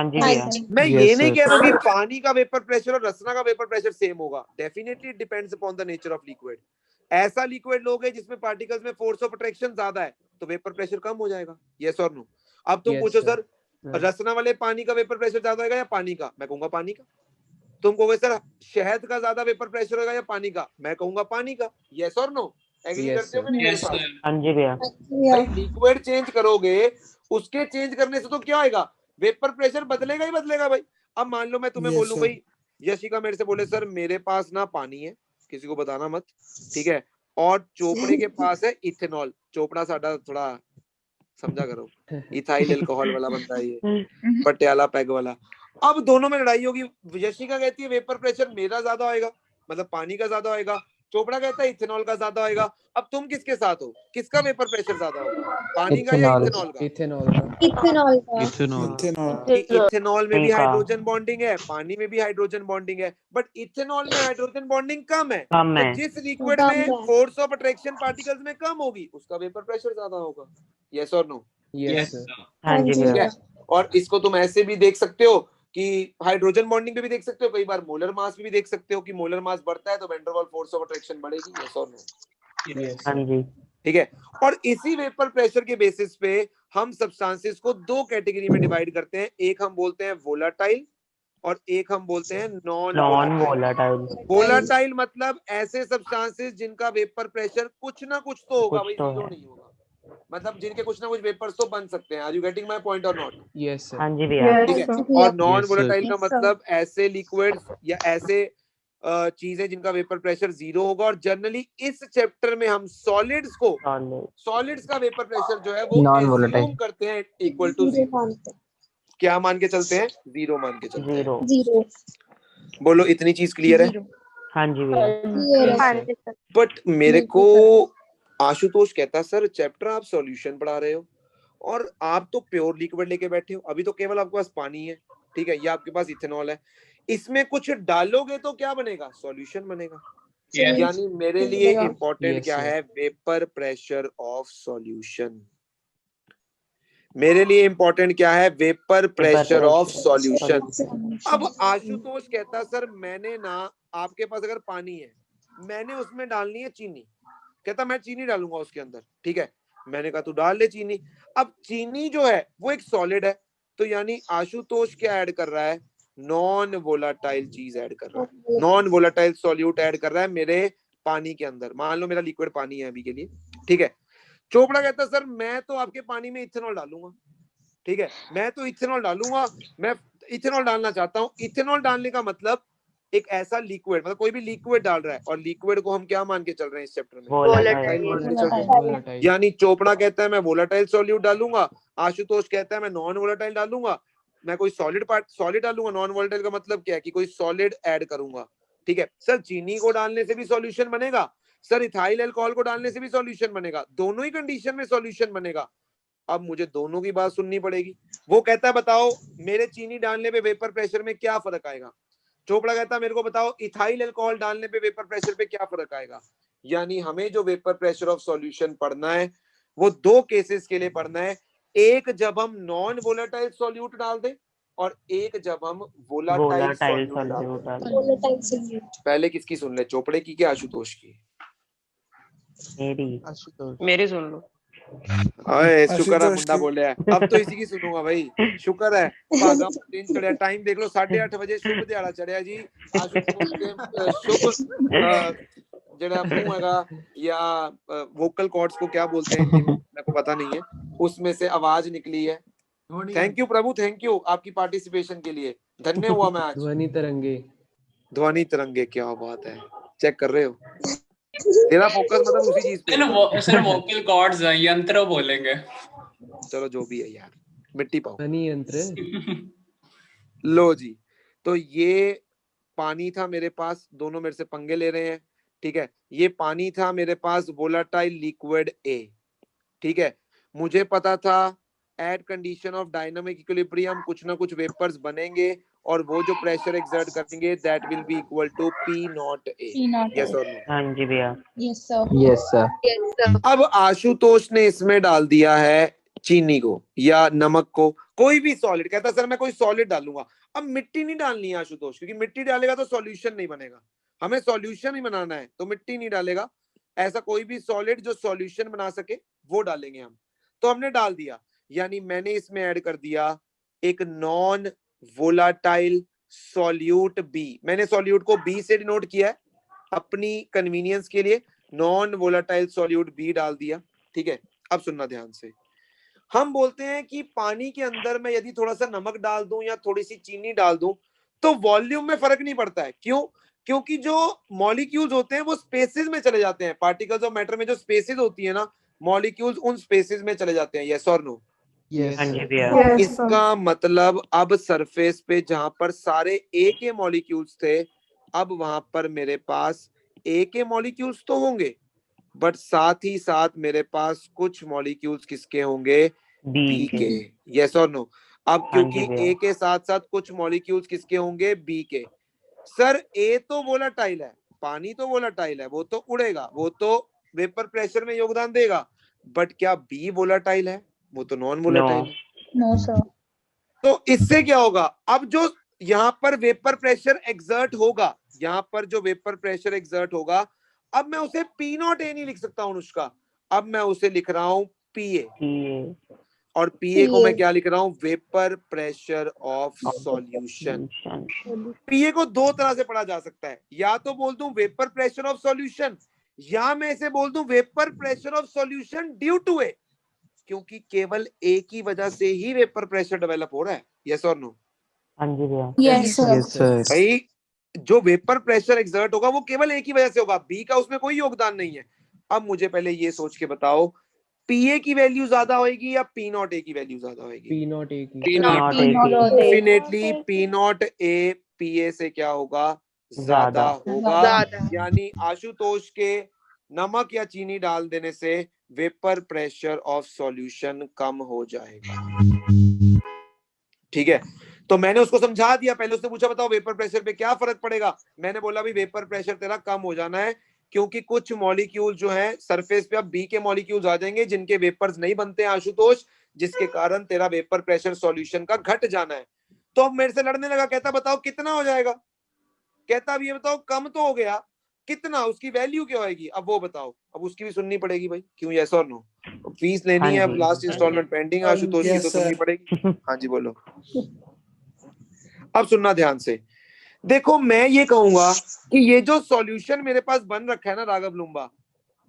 मैं ये नहीं कह रहा हूँ कि पानी का वेपर प्रेशर और रसना का वेपर प्रेशर सेम होगा, definitely it depends upon the nature of liquid. ऐसा लिक्विड लोगे जिसमें पार्टिकल्स में फोर्स ऑफ अट्रैक्शन ज्यादा है तो वेपर प्रेशर कम हो जाएगा, यस और नो? अब तुम पूछो सर रसना वाले पानी का वेपर प्रेशर ज्यादा होगा या पानी का, मैं कहूंगा पानी का। तुम कहोगे सर शहद का ज्यादा वेपर प्रेशर होगा या पानी का, मैं कहूंगा पानी का, यस और नो? एग्री करते हो कि नहीं? हाँ जी भैया। भाई लिक्विड चेंज करोगे, उसके चेंज करने से तो क्या होगा, वेपर प्रेशर बदलेगा ही बदलेगा भाई। अब मान लो मैं तुम्हें बोलूं भाई, यशिका मेरे से बोले सर मेरे पास ना पानी है, किसी को बताना मत, ठीक है, और चोपड़े के पास है इथेनॉल, चोपड़ा साडा थोड़ा समझा करो, इथाइल अल्कोहल वाला बंदा है ये, पटियाला पैग वाला। अब दोनों में लड़ाई होगी, यशिका कहती है वेपर प्रेशर मेरा ज्यादा होएगा, मतलब पानी का ज्यादा होएगा, चोपड़ा कहता है इथेनॉल का ज्यादा होएगा। अब तुम किसके साथ हो, किसका वेपर प्रेशर ज्यादा होगा, पानी का या इथेनॉल का? इथेनॉल में भी हाइड्रोजन बॉन्डिंग है, पानी में भी हाइड्रोजन बॉन्डिंग है, बट इथेनॉल में हाइड्रोजन बॉन्डिंग कम है, तो जिस लिक्विड में फोर्स ऑफ अट्रैक्शन पार्टिकल्स में कम होगी उसका वेपर प्रेशर ज्यादा होगा, यस और नो? यस हाँ जी भैया। और इसको तुम ऐसे भी देख सकते हो कि हाइड्रोजन बॉन्डिंग पे भी देख सकते हो, कई बार मोलर मास भी देख सकते हो कि मोलर मास बढ़ता है तो van der Waals force of attraction बढ़ेगी, यस और नो? हाँ जी। ठीक है, और इसी वेपर प्रेशर के बेसिस पे हम सब्सटेंसेस को दो कैटेगरी में डिवाइड करते हैं, एक हम बोलते हैं वोलाटाइल और एक हम बोलते हैं नॉन वोलाटाइल। वोलाटाइल मतलब ऐसे सब्सटेंसेस जिनका वेपर प्रेशर कुछ ना कुछ तो होगा, भाई जीरो नहीं होगा, मतलब जिनके कुछ ना कुछ वेपर्स तो बन सकते हैं। Are you getting my point और नॉट? Yes sir. हाँ जी भैया। ठीक है, और नॉन वोलेटाइल का मतलब ऐसे लिक्विड्स या ऐसे चीज है जिनका वेपर प्रेशर 0 होगा, और जनरली इस चैप्टर में हम सॉलिड्स का वेपर प्रेशर जो है वो Non-volatile. assume करते हैं इक्वल टू 0। क्या मान के चलते हैं? 0 मान के चलते हैं। 0. बोलो, इतनी चीज क्लियर है? हाँ जी भैया। बट मेरे को आशुतोष कहता, सर चैप्टर आप सॉल्यूशन पढ़ा रहे हो और आप तो प्योर लिक्विड लेके बैठे हो, अभी तो केवल आपके पास पानी है, ठीक है, या आपके पास इथेनॉल है, इसमें कुछ डालोगे तो क्या बनेगा? सॉल्यूशन बनेगा। यानी मेरे लिए इंपॉर्टेंट क्या है? Vapour pressure of solution. मेरे लिए इंपॉर्टेंट क्या है? Vapour pressure of solution. अब आशुतोष कहता, सर मैंने ना, आपके पास अगर पानी है, मैंने उसमें डालनी है चीनी। कहता मैं चीनी डालूंगा उसके अंदर, ठीक है। मैंने कहा तू डाल ले चीनी। अब चीनी जो है वो एक सॉलिड है, तो यानी आशुतोष क्या ऐड कर रहा है? नॉन वोलाटाइल चीज ऐड कर रहा है, नॉन वोलाटाइल सॉल्यूट ऐड कर रहा है मेरे पानी के अंदर। मान लो मेरा लिक्विड पानी है अभी के लिए, ठीक है। चोपड़ा कहता सर मैं तो आपके पानी में इथेनॉल डालूंगा, ठीक है, मैं तो इथेनॉल डालूंगा, मैं इथेनॉल डालना चाहता हूँ। इथेनॉल डालने का मतलब एक ऐसा लिक्विड, मतलब कोई भी लिक्विड डाल रहा है, और लिक्विड को हम क्या मान के चल रहे हैं इस चैप्टर में? वोलेटाइल मान के चल रहे हैं। यानी चोपड़ा कहता है मैं वोलेटाइल सॉल्यूट डालूंगा, आशुतोष कहता है मैं नॉन वोलेटाइल डालूंगा, मैं कोई सॉलिड डालूंगा। नॉन वोलेटाइल का मतलब क्या है? कि कोई सॉलिड ऐड करूंगा, ठीक है। सर चीनी को डालने से भी सॉल्यूशन बनेगा, सर इथाइल अल्कोहल को डालने से भी सॉल्यूशन बनेगा, दोनों ही कंडीशन में सॉल्यूशन बनेगा। अब मुझे दोनों की बात सुननी पड़ेगी। वो कहता है बताओ मेरे चीनी डालने पे वेपर प्रेशर में क्या फर्क आएगा? चोपड़ा कहता है मेरे को बताओ इथाइल अल्कोहल डालने पे वेपर प्रेशर पे क्या फर्क आएगा? यानी हमें जो वेपर प्रेशर ऑफ सॉल्यूशन पढ़ना है वो दो केसेस के लिए पढ़ना है, एक जब हम नॉन वोलेटाइल सॉल्यूट डाल दें, और एक जब हम वोलाटाइल सॉल्यूट डाल दें। पहले किसकी सुन ले, चोपड़े की क्या आशुतोष की? मेरी सुन लो। अरे शुक्र है मुंडा बोले है, अब तो इसी की सुनूंगा भाई। शुक्र है भागा दिन चढ़िया, टाइम देख लो 8:30 बजे, शुभ दिहाड़ा चढ़िया जी। आशुतोष के शुभ जड़ा मुंह हैगा, या वोकल कॉर्ड्स को क्या बोलते हैं हिंदी में मेरे को पता नहीं है, उसमें से आवाज निकली है। Thank you Prabhu, thank you आपकी पार्टिसिपेशन के लिए, धन्य हुआ मैं आज। ध्वनि तरंगे, ध्वनि तरंगे, क्या बात है, चेक कर रहे हो? तेरा फोकस मतलब उसी चीज पे है। सर वोकल कॉर्ड्स यंत्र बोलेंगे। चलो जो भी है यार, मिट्टी पाओ। ध्वनि यंत्र। लो जी, तो ये पानी था मेरे पास, दोनों मेरे से पंगे ले रहे हैं, ठीक है। ये पानी था मेरे पास वोलाटाइल लिक्विड ए, ठीक है। मुझे पता था at condition of dynamic equilibrium कुछ ना कुछ वेपर्स बनेंगे, और वो जो प्रेशर एक्सर्ट करेंगे that will be equal to P not A. Yes और नो? हाँ जी भैया। Yes sir. Yes sir. अब आशुतोष ने इसमें डाल दिया है चीनी को या नमक को, कोई भी सॉलिड। कहता सर मैं कोई सॉलिड डालूंगा। अब मिट्टी नहीं डालनी है आशुतोष, क्योंकि मिट्टी डालेगा तो सॉल्यूशन नहीं बनेगा, हमें सॉल्यूशन ही बनाना है, तो मिट्टी नहीं डालेगा। ऐसा कोई भी सॉलिड जो सॉल्यूशन बना सके वो डालेंगे हम। तो हमने डाल दिया, यानी मैंने इसमें ऐड कर दिया एक नॉन वोलाटाइल सॉल्यूट बी। मैंने सॉल्यूट को बी से डिनोट किया है अपनी कन्वीनियंस के लिए, नॉन वोलाटाइल सॉल्यूट बी डाल दिया, ठीक है। अब सुनना ध्यान से, हम बोलते हैं कि पानी के अंदर मैं यदि थोड़ा सा नमक डाल दूं या थोड़ी सी चीनी डाल दूं तो वॉल्यूम में फर्क नहीं पड़ता है। क्यों? क्योंकि जो मॉलिक्यूल्स होते हैं वो स्पेसेस में चले जाते हैं। पार्टिकल्स ऑफ मैटर में जो स्पेसेस होती है ना, मॉलिक्यूल्स उन स्पेसेस में चले जाते हैं। यस और नो? हाँ जी भैया। इसका मतलब अब सरफेस पे जहां पर सारे ए के मॉलिक्यूल्स थे, अब वहां पर मेरे पास ए के मॉलिक्यूल्स तो होंगे, बट साथ ही साथ मेरे पास कुछ मॉलिक्यूल्स किसके होंगे? बी के। यस और नो? अब क्योंकि ए के साथ साथ कुछ मॉलिक्यूल्स किसके होंगे? बी के। सर ए तो वोलाटाइल है, पानी तो वोलाटाइल है, वो तो उड़ेगा, वो तो वेपर प्रेशर में योगदान देगा, बट क्या बी वोलाटाइल है? वो तो नॉन वोलाटाइल है। No sir. तो इससे क्या होगा? अब जो यहाँ पर वेपर प्रेशर एक्सर्ट होगा, यहाँ पर जो वेपर प्रेशर एक्सर्ट होगा, अब मैं उसे पी नॉट ए नहीं लिख सकता हूं अनुष्का, अब मैं उसे लिख रहा हूं पी ए। और पीए को मैं क्या लिख रहा हूं? Vapour pressure of solution. PA को दो तरह से पढ़ा जा सकता है, या तो बोल दूं वेपर प्रेशर ऑफ सॉल्यूशन, या मैं इसे बोल दूं vapour pressure of solution due to A, क्योंकि केवल ए की वजह से ही वेपर प्रेशर डेवलप हो रहा है। यस और नो? हाँ जी भैया। Yes sir. भाई जो वेपर प्रेशर एक्सर्ट होगा वो केवल एक ही वजह से होगा, बी का उसमें कोई योगदान नहीं है। अब मुझे पहले ये सोच के बताओ, पीए की वैल्यू ज्यादा होगी या पी नॉट ए की वैल्यू ज्यादा होगी? पी नॉट ए की। डेफिनेटली पी नॉट ए पीए से क्या होगा? ज्यादा होगा। यानी आशुतोष के नमक या चीनी डाल देने से वेपर प्रेशर ऑफ सॉल्यूशन कम हो जाएगा। ठीक है, तो मैंने उसको समझा दिया। पहले उसने पूछा बताओ वेपर प्रेशर पे क्या फर्क पड़ेगा, मैंने बोला भी वेपर प्रेशर तेरा कम हो जाना है, क्योंकि कुछ मॉलिक्यूल जो है सरफेस पे अब बी के मॉलिक्यूल्स आ जाएंगे जिनके वेपर्स नहीं बनते हैं आशुतोष, जिसके कारण तेरा वेपर प्रेशर सॉल्यूशन का घट जाना है। तो अब मेरे से लड़ने लगा, कहता बताओ कितना हो जाएगा, कहता अब ये बताओ कम तो हो गया, कितना, उसकी वैल्यू क्या होगी, अब वो बताओ। अब उसकी भी सुननी पड़ेगी भाई, क्यों, यस और नो? फीस लेनी है, अब लास्ट इंस्टॉलमेंट पेंडिंग है आशुतोष की, तो सुननी पड़ेगी। हाँ जी बोलो। अब सुनना ध्यान से, देखो मैं ये कहूंगा कि ये जो सॉल्यूशन मेरे पास बन रखा है ना राघव लुम्बा,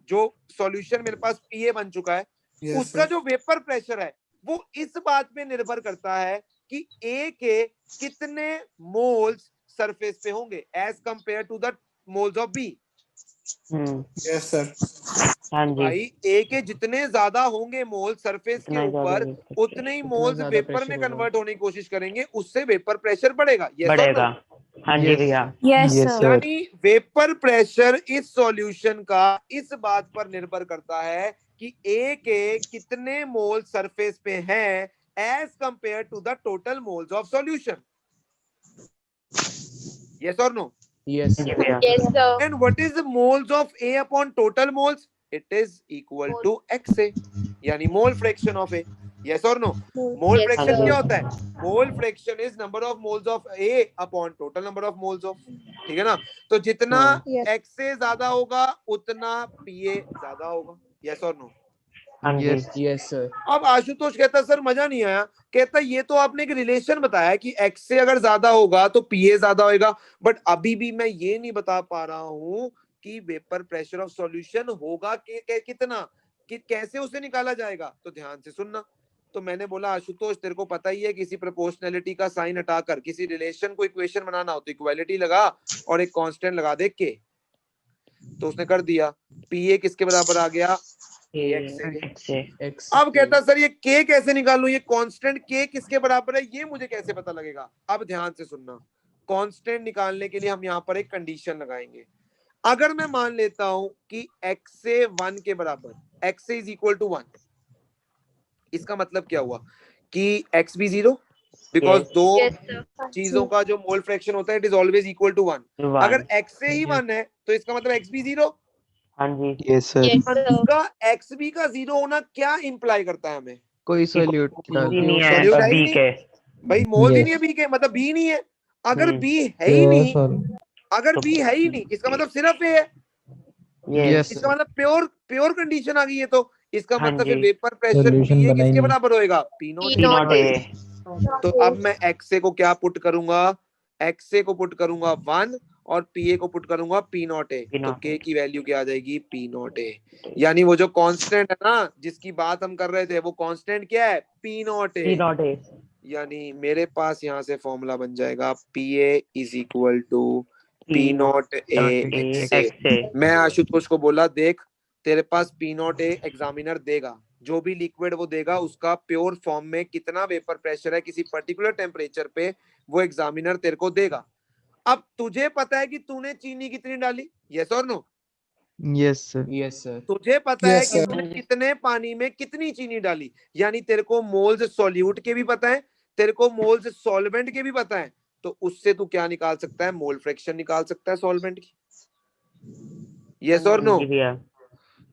जो सॉल्यूशन मेरे पास पीए बन चुका है, उसका जो वेपर प्रेशर है वो इस बात पे निर्भर करता है कि ए के कितने मोल्स सरफेस पे होंगे as compare to the moles of B. Yes sir. भाई ए के जितने ज्यादा होंगे मोल सरफेस के ऊपर, उतने ही मोल्स वेपर में कन्वर्ट होने की कोशिश करेंगे, उससे वेपर प्रेशर बढ़ेगा। बढ़ेगा। हाँ जी भैया। यानी वेपर प्रेशर इस सॉल्यूशन का इस बात पर निर्भर करता है कि ए के कितने मोल सरफेस पे हैं as compare to the total moles of solution. Yes और no? Yes, sir. And what is the moles of A upon total moles? It is equal to XA, यानी mole fraction of A. Yes or no? Mole fraction क्या होता है? Mole fraction is number of moles of A upon total number of moles of. ठीक है ना? तो जितना XA ज्यादा होगा उतना PA ज्यादा होगा। Yes or no? yes sir. अब आशुतोष कहता सर मजा नहीं आया, कहता ये तो आपने एक रिलेशन बताया कि एक्स से अगर ज्यादा होगा तो पीए ज्यादा होगा, बट अभी भी मैं ये नहीं बता पा रहा हूं कि वेपर प्रेशर ऑफ सॉल्यूशन होगा कितना, कि कैसे उसे निकाला जाएगा। तो ध्यान से सुनना। तो मैंने बोला आशुतोष तेरे को पता ही है किसी प्रोपोर्शनैलिटी का साइन हटाकर किसी रिलेशन को इक्वेशन बनाना हो तो इक्वालिटी लगा और एक कांस्टेंट लगा दे के, तो उसने कर दिया। पीए किसके बराबर आ गया? X. अब कहता सर ये k कैसे निकालूं, ये कांस्टेंट k किसके बराबर है ये मुझे कैसे पता लगेगा? अब ध्यान से सुनना, कांस्टेंट निकालने के लिए हम यहाँ पर एक कंडीशन लगाएंगे। अगर मैं मान लेता हूं कि x से 1 के बराबर, x इज इक्वल टू 1, इसका मतलब क्या हुआ कि x भी 0, बिकॉज दो चीजों का जो मोल फ्रैक्शन होता है it is always equal to 1। अगर x से ही 1 है तो इसका मतलब x भी 0। हाँ जी। Yes sir. का एक्स बी का 0 होना क्या इंप्लाई करता है हमें? कोई सॉल्यूट नहीं है सॉल्यूट है ही बी नहीं। के। भाई मोल ही नहीं है बी के, मतलब बी नहीं है। अगर बी है ही नहीं, अगर बी है ही नहीं इसका मतलब सिर्फ ए है। यस इसका मतलब प्योर कंडीशन आ गई है। तो इसका हाँ मतलब जी। फिर वेपर प्रेशर पीए किसके बराबर होएगा? P not a. तो अब मैं एक्सए को क्या पुट करूंगा? एक्सए को पुट करूंगा 1 और पीए को पुट करूंगा पी नॉट ए। तो के की वैल्यू क्या आ जाएगी? P not A. यानी वो जो कांस्टेंट है ना जिसकी बात हम कर रहे थे वो कांस्टेंट क्या है? P not A. यानी मेरे पास यहाँ से फॉर्मूला बन जाएगा PA is equal to P not A XA. मैं आशुतोष को बोला देख तेरे पास पी नॉट ए एग्जामिनर देगा, जो भी लिक्विड वो देगा उसका प्योर फॉर्म में कितना वेपर प्रेशर है किसी पर्टिकुलर टेम्परेचर पे वो एग्जामिनर तेरे को देगा। अब तुझे पता है कि तूने चीनी कितनी डाली? यस और no? Yes sir. Yes sir. तुझे पता है कि तूने कितने पानी में कितनी चीनी डाली, यानी तेरे को मोल्स सॉल्यूट के भी पता है, तेरे को मोल्स सॉल्वेंट के भी पता है। तो उससे तू क्या निकाल सकता है? मोल फ्रैक्शन निकाल सकता है सॉल्वेंट की। यस और नो?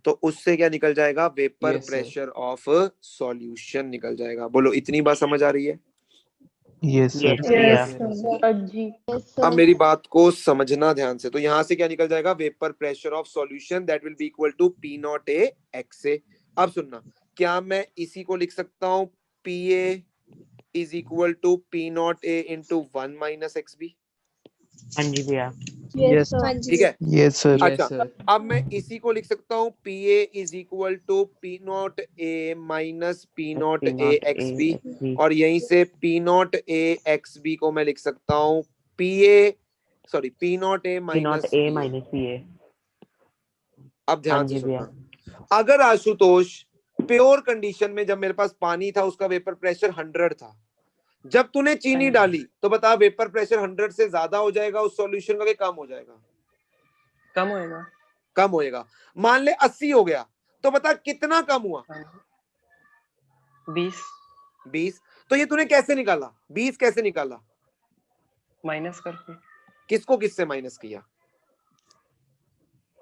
तो उससे क्या निकल जाएगा? वेपर प्रेशर ऑफ सॉल्यूशन निकल जाएगा। बोलो इतनी बात समझ आ रही है? Yes sir. अब मेरी बात को समझना ध्यान से। तो यहां से क्या निकल जाएगा? Vapour pressure of solution that will be equal to P not A X A. अब सुनना, क्या मैं इसी को लिख सकता हूं P A is equal to P not A into 1 minus X B? हाँ जी भैया। यस ठीक है। Yes sir. अच्छा अब मैं इसी को लिख सकता हूँ P A is equal to P not A minus P not A X B, और यहीं से P not A X B को मैं लिख सकता हूँ P A sorry P not A P naught minus A minus PA. अब ध्यान हाँ से जी भैया। सुनना, अगर आशुतोष प्योर कंडीशन में जब मेरे पास पानी था उसका वेपर प्रेशर 100 था, जब तूने चीनी डाली तो बता वेपर प्रेशर 100 से ज्यादा हो जाएगा उस सॉल्यूशन का कि कम हो जाएगा? कम होएगा। कम होएगा। मान ले 80 हो गया तो बता कितना कम हुआ? 20 तो ये तूने कैसे निकाला? 20 कैसे निकाला? माइनस करके, किसको किससे माइनस किया?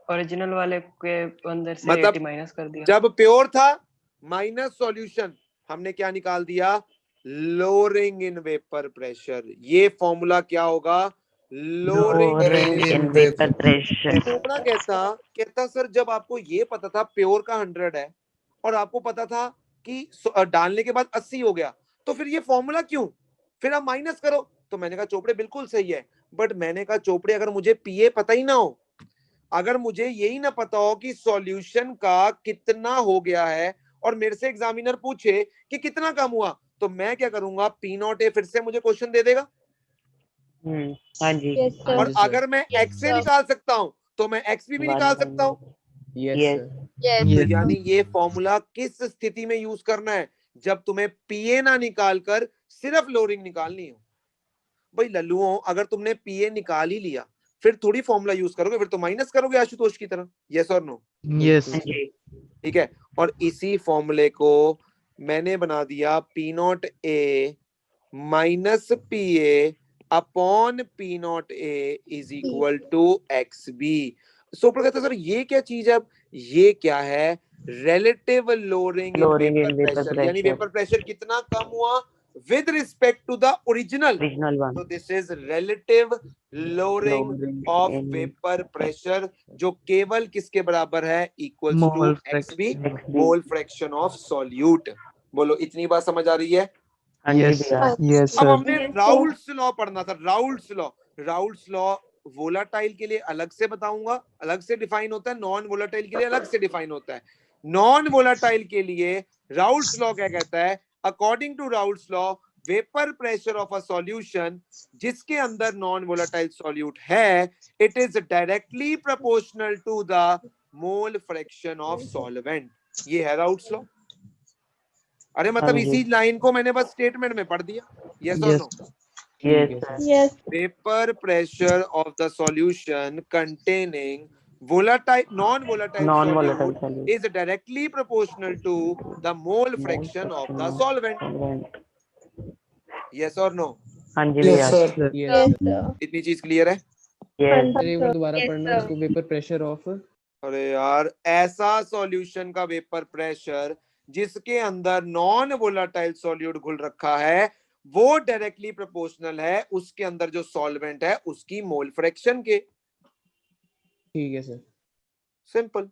ओरिजिनल वाले के अंदर से मतलब 80 माइनस कर दिया। जब प्योर था माइनस सॉल्यूशन, हमने क्या निकाल दिया? Lowering in vapour pressure. ये फॉर्मूला क्या होगा? Lowering in vapor pressure. थोड़ा कहता सर जब आपको ये पता था प्योर का 100 है और आपको पता था कि डालने के बाद 80 हो गया, तो फिर ये फॉर्मूला क्यों? फिर आप माइनस करो। तो मैंने कहा चोपड़े बिल्कुल सही है, बट मैंने कहा चोपड़े अगर मुझे पीए पता ही ना हो, अगर मुझे यही ना पता हो कि सॉल्यूशन का कितना हो गया है और मेरे से एग्जामिनर पूछे कि कितना कम हुआ, तो मैं क्या करूंगा? पी नॉट ए फिर से मुझे क्वेश्चन दे देगा। हाँ जी। Yes, sir. और अगर मैं एक्स से निकाल सकता हूं तो मैं एक्स भी निकाल सकता हूं। Yes Yes. सर। Yes. तो Yes. यानी ये फॉर्मूला किस स्थिति में यूज करना है? जब तुम्हें पीए ना निकाल कर सिर्फ लोअरिंग निकालनी हो। भाई लल्लुओं, अगर तुमने पीए निकाल ही लिया फिर थोड़ी फॉर्मूला यूज करोगे, फिर तो माइनस करोगे आशुतोष की तरह। यस और नो? Yes. हाँ जी। ठीक है। और इसी फॉर्मूले को मैंने बना दिया P not A minus P A upon P not A is equal to X B. So कहते सर ये क्या चीज है? अब ये क्या है? Relative lowering in Lowering in vapour vapor pressure, यानी pressure. वेपर प्रेशर कितना कम हुआ with respect to the original. Original one. तो this is relative lowering Lowering of in vapour pressure, जो केवल किसके बराबर है? Equals to Mole X B, fraction. XB. Mole fraction of solute. बोलो इतनी बात समझ आ रही है? हाँ जी Yes, भैया। sir. Yes, अब sir. हमने Yes, sir. राउल्ट्स लॉ पढ़ना था। राउल्ट्स लॉ वोलाटाइल के लिए अलग से बताऊंगा, अलग से डिफाइन होता है, नॉन वोलाटाइल के लिए अलग से डिफाइन होता है। नॉन वोलाटाइल के लिए राउल्ट्स लॉ क्या कहता है? According to Raoult's law vapour pressure of a solution जिसके अंदर नॉन वोलाटाइल सॉल्यूट है, it is directly proportional to the mole fraction of solvent. ये है राउल्ट्स लॉ। अरे मतलब हाँ जी। इसी लाइन को मैंने बस स्टेटमेंट में पढ़ दिया। यस और Yes. नो? Yes, ठीक है sir. Yes. Vapor pressure of the solution containing non-volatile Non-volatile solute solute. is directly proportional to the mole fraction of the solvent. Solvent. Yes or no? हाँ जी भैया। Yes sir. Yes Yes, sir. sir. इतनी चीज clear है? Yes. Sir एक बार दोबारा Yes, पढ़ना sir. उसको, वेपर प्रेशर ऑफ। अरे यार, ऐसा सॉल्यूशन का वेपर प्रेशर जिसके अंदर नॉन वोलाटाइल सॉल्यूट घुल रखा है वो डायरेक्टली प्रोपोर्शनल है उसके अंदर जो सॉल्वेंट है उसकी मोल फ्रैक्शन के। ठीक है सर। सिंपल।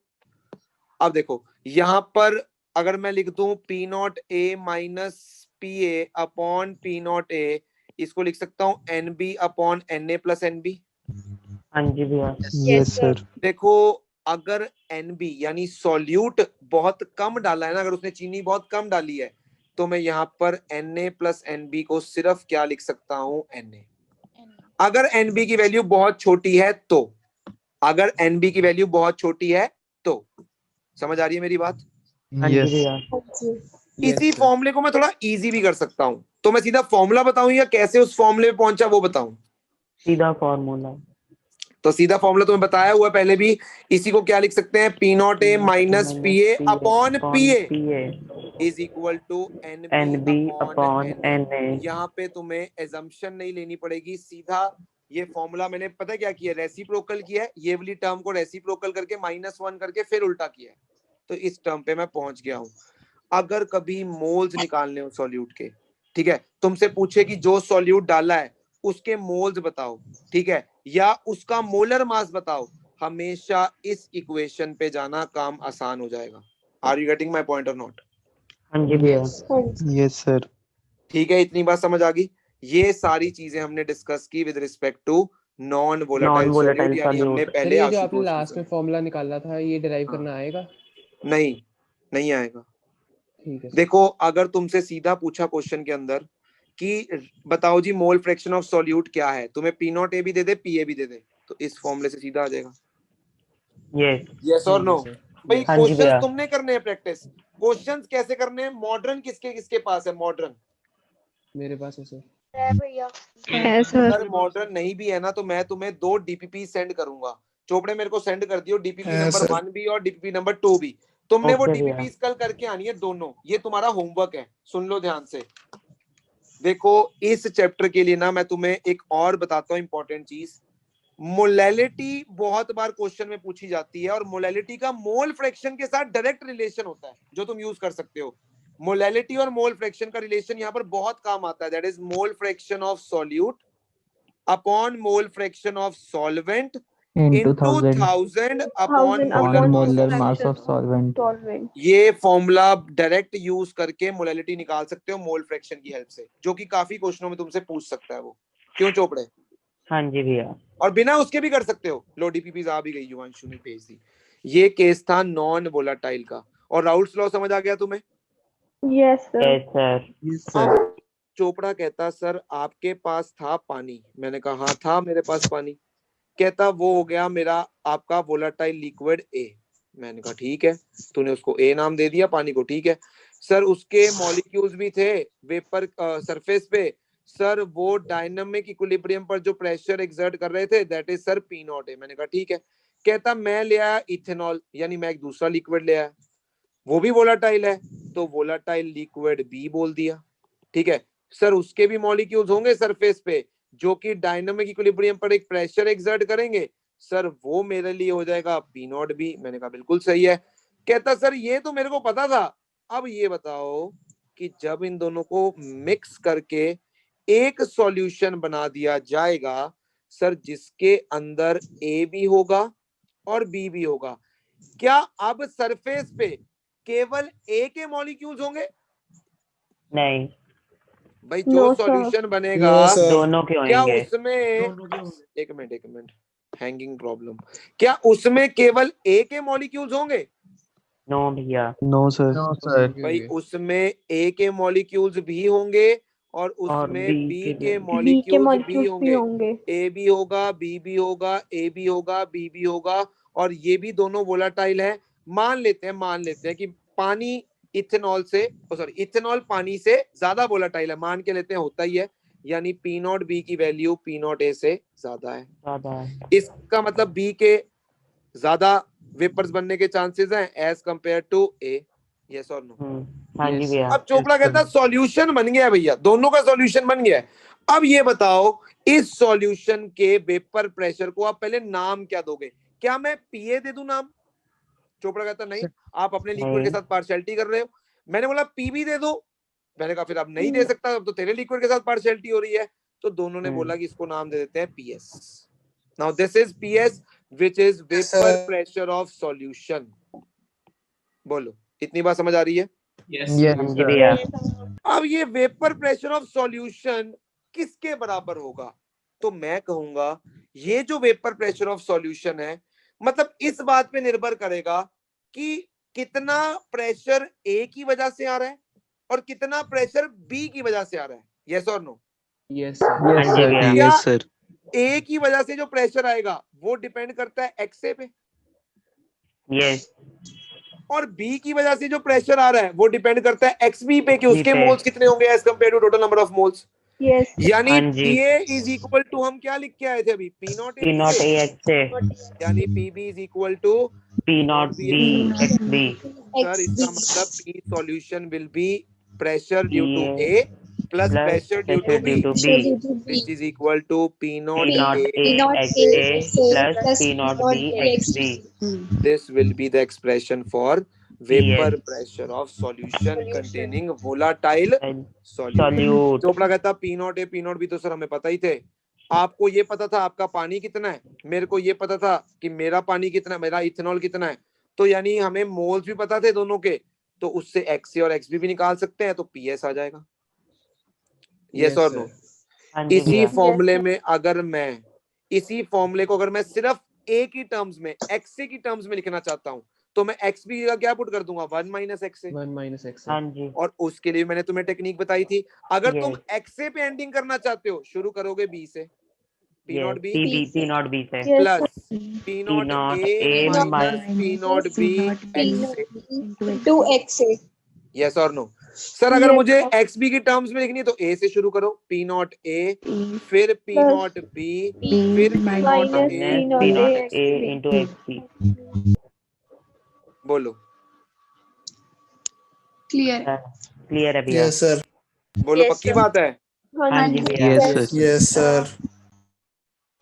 अब देखो यहां पर अगर मैं लिख दूं P not A minus P A upon P not A, इसको लिख सकता हूं N B upon N A plus N B. हाँ जी भैया। Yes, sir. देखो अगर एन बी यानी सॉल्यूट बहुत कम डाला है ना, अगर उसने चीनी बहुत कम डाली है, तो मैं यहाँ पर N A plus N B को सिर्फ क्या लिख सकता हूं? N A. अगर एन बी की वैल्यू बहुत छोटी है तो, अगर एन बी की वैल्यू बहुत छोटी है तो, समझ आ रही है मेरी बात? हाँ जी Yes. भैया। इसी Yes, sir. फॉर्मूले को मैं थोड़ा इजी भी कर सकता हूं, तो मैं सीधा फॉर्मूला बताऊं या कैसे उस फॉर्मूले पे पहुंचा वो बताऊं? सीधा फॉर्मूला। तो सीधा फॉर्मूला तुम्हें बताया हुआ पहले भी। इसी को क्या लिख सकते हैं? P not A minus P A upon P A is equal to N NB B upon NA। यहाँ पे तुम्हें एजम्पशन नहीं लेनी पड़ेगी, सीधा ये फॉर्मूला मैंने पता क्या किया? रेसिप्रोकल किया है, ये वाली टर्म को रेसिप्रोकल करके -1 करके फिर उल्टा किया है, तो इस टर्म पे मैं पहुंच गया हूं। अगर कभी मोल्स निकालने हो सॉल्यूट के, ठीक है, तुमसे पूछे कि जो सॉल्यूट डाला है उसके मोल्स बताओ, ठीक है, या उसका मोलर मास बताओ, हमेशा इस इक्वेशन पे जाना, काम आसान हो जाएगा। Are you getting my point और नॉट? हाँ जी भैया। Yes, sir. ठीक है, इतनी बात समझ आ गई। ये सारी चीजें हमने डिस्कस की with respect to non volatile solute, यानी हमने सर पहले ये जो आपने आशुतोष लास्ट में फॉर्मूला निकाला था ये डिराइव हाँ। करना आएगा? नहीं आएगा। ठीक है सर। देखो अगर तुमसे सीधा पूछा क्वेश्चन के अंदर कि बताओ जी मोल फ्रैक्शन ऑफ सॉल्यूट क्या है, तुम्हें पी नॉट ए भी दे दे पी ए भी दे दे तो इस फॉर्मूले से सीधा आ जाएगा। यस यस और नो? भाई हाँ जी क्वेश्चंस भैया। तुमने करने हैं प्रैक्टिस। क्वेश्चंस कैसे करने हैं? मॉडर्न किसके किसके पास है? मॉडर्न मेरे पास है सर। है सर। अगर मॉडर्न नहीं भी है ना तो मैं तुम्हें 2 डीपीपी सेंड करूंगा। चोपड़े मेरे को सेंड कर दियो डीपीपी नंबर 1 भी और डीपीपी नंबर 2 भी। तुमने वो ओके भैया। डीपीपी कल करके आनी है दोनों। ये तुम्हारा होमवर्क है, सुन लो ध्यान से। देखो इस चैप्टर के लिए ना मैं तुम्हें एक और बताता हूँ इंपॉर्टेंट चीज। मोलैलिटी बहुत बार क्वेश्चन में पूछी जाती है और मोलैलिटी का मोल फ्रैक्शन के साथ डायरेक्ट रिलेशन होता है जो तुम यूज कर सकते हो। मोलैलिटी और मोल फ्रैक्शन का रिलेशन यहाँ पर बहुत काम आता है। That is mole fraction of solute upon mole fraction of solvent into into 1000 upon 1000 molar upon mass molar of mass fraction of solvent. solvent. ये फॉर्मूला डायरेक्ट यूज करके मोलैलिटी निकाल सकते हो मोल फ्रैक्शन की हेल्प से, जो कि काफी क्वेश्चनों में तुमसे पूछ सकता है वो। क्यों चोपड़े? हाँ जी भैया। और बिना उसके भी कर सकते हो। लो डीपीपी आ भी गई, युवांशु ने भेज दी। ये केस था नॉन वोलाटाइल का। और राउल्ट्स लॉ समझ आ गया तुम्हें? Yes sir. Yes sir. अब चोपड़ा कहता सर आपके पास था पानी। मैंने कहा हाँ था मेरे पास पानी। कहता वो हो गया मेरा आपका वोलाटाइल लिक्विड ए। मैंने कहा ठीक है, तूने उसको ए नाम दे दिया पानी को, ठीक है। सर उसके मॉलिक्यूल्स भी थे वेपर सरफेस पे। सर वो डायनामिक इक्विलिब्रियम पर जो प्रेशर एक्सर्ट कर रहे थे that is sir P not a. मैंने कहा ठीक है। कहता मैं ले आया इथेनॉल, यानी मैं एक दूसरा लिक्विड ले आया, वो भी वोलाटाइल है तो वोलाटाइल लिक्विड बी बोल दिया, ठीक है। सर उसके भी मॉलिक्यूल्स होंगे सरफेस पे जो कि डायनामिक इक्विलिब्रियम पर एक प्रेशर एक्सर्ट करेंगे। सर वो मेरे लिए हो जाएगा पी नॉट बी। मैंने कहा बिल्कुल सही है। कहता सर ये तो मेरे को पता था, अब ये बताओ कि जब इन दोनों को मिक्स करके एक सॉल्यूशन बना दिया जाएगा सर जिसके अंदर ए भी होगा और बी भी होगा, क्या अब सरफेस पे केवल ए के मॉलिक्यूल्स होंगे? नहीं, भाई जो No, sir. सॉल्यूशन बनेगा दोनों के क्या होंगे। उसमें एक मिनट हैंगिंग प्रॉब्लम, क्या उसमें केवल ए के मॉलिक्यूल्स होंगे? नो भैया। No, sir. भाई उसमें ए के मॉलिक्यूल्स भी होंगे और और उसमें बी बी के के B के मॉलिक्यूल्स भी molecules भी होंगे। होंगे। ए भी होगा बी भी होगा ए भी होगा बी भी होगा और ये भी दोनों वोलाटाइल है। मान लेते हैं कि पानी इथेनॉल से सॉरी इथेनॉल पानी से ज्यादा वोलाटाइल है, मान के लेते हैं होता ही है, यानी पी नॉट बी की वैल्यू पी नॉट ए से ज्यादा है। ज्यादा है। इसका मतलब बी के ज्यादा वेपर्स बनने के चांसेस हैं as compare to A. Yes और नो? हाँ जी भैया। अब चोपड़ा कहता सॉल्यूशन बन गया भैया, दोनों का सॉल्यूशन बन गया है। अब ये बताओ इस सॉल्यूशन के वेपर प्रेशर को आप पहले नाम क्या दोगे? क्या मैं पीए दे दूं नाम? चोपड़ा कहता नहीं, आप अपने लिक्विड के साथ पार्शियलिटी कर रहे हो। मैंने बोला पीबी दे दो। मैंने कहा फिर अब नहीं दे सकता, अब तो तेरे लिक्विड के साथ पार्शियलिटी हो रही है। तो दोनों ने बोला कि इसको नाम दे देते हैं PS. Now this is PS which is vapour pressure of solution. बोलो इतनी बात समझ आ रही है? यस हाँ जी भैया। अब ये वेपर प्रेशर ऑफ सॉल्यूशन किसके बराबर होगा? तो मैं कहूंगा ये जो वेपर प्रेशर ऑफ सॉल्यूशन है मतलब इस बात पे निर्भर करेगा कि कितना प्रेशर ए की वजह से आ रहा है और कितना प्रेशर बी की वजह से आ रहा है। यस और no? Yes sir. Yes, sir. Yeah. Yes, sir. A की वजह से जो प्रेशर आएगा वो डिपेंड करता है एक्सए पे यस। और बी की वजह से जो प्रेशर आ रहा है वो डिपेंड करता है एक्सबी पे कि उसके पे। मोल्स कितने होंगे as compare to total number of moles. Yes. यानी हाँ जी। पीए इज इक्वल टू हम क्या लिख के आए थे अभी? P naught P not A X से। यानी PB is equal to P not B X B. Sir इसका मतलब P solution will be pressure due to A plus pressure due to B which is equal to P naught P naught A. A X A plus P naught B X B. This will be the expression for vapor Yes. pressure of solution containing volatile solute. Solute. Chopra कहता P naught A P naught B तो sir हमें पता ही थे। आपको ये पता था आपका पानी कितना है, मेरे को ये पता था कि मेरा पानी कितना है, मेरा इथेनॉल कितना है। तो यानी हमें मोल्स भी पता थे दोनों के, तो उससे XA और XB भी निकाल सकते हैं, तो PS आ जाएगा। यस और नो? हाँ जी इसी भैया। फॉर्मूले में अगर मैं इसी फॉर्मूले को अगर मैं सिर्फ ए की टर्म्स में एक्सए की टर्म्स में लिखना चाहता हूं तो मैं एक्स बी का क्या पुट कर दूंगा 1 माइनस एक्स से 1 माइनस एक्स। हाँ जी। और उसके लिए मैंने तुम्हें टेक्निक बताई थी, अगर तुम Yes. एक्स पे एंडिंग करना चाहते हो शुरू करोगे बी से, P Yes. Not B P not B से। Yes, plus sir. P not not A A minus P not B X से। To X A. यस और नो? सर अगर Yes, मुझे sir. एक्स बी की terms में लिखनी है तो ए से शुरू करो, पी नॉट ए, फिर पी Plus नॉट बी, फिर P not minus A P naught P A not x A B. into XB। बोलो क्लियर। क्लियर है भैया? Yes sir. बोलो Yes, पक्की sir. बात है? हाँ जी भैया। Yes, sir. Yes sir.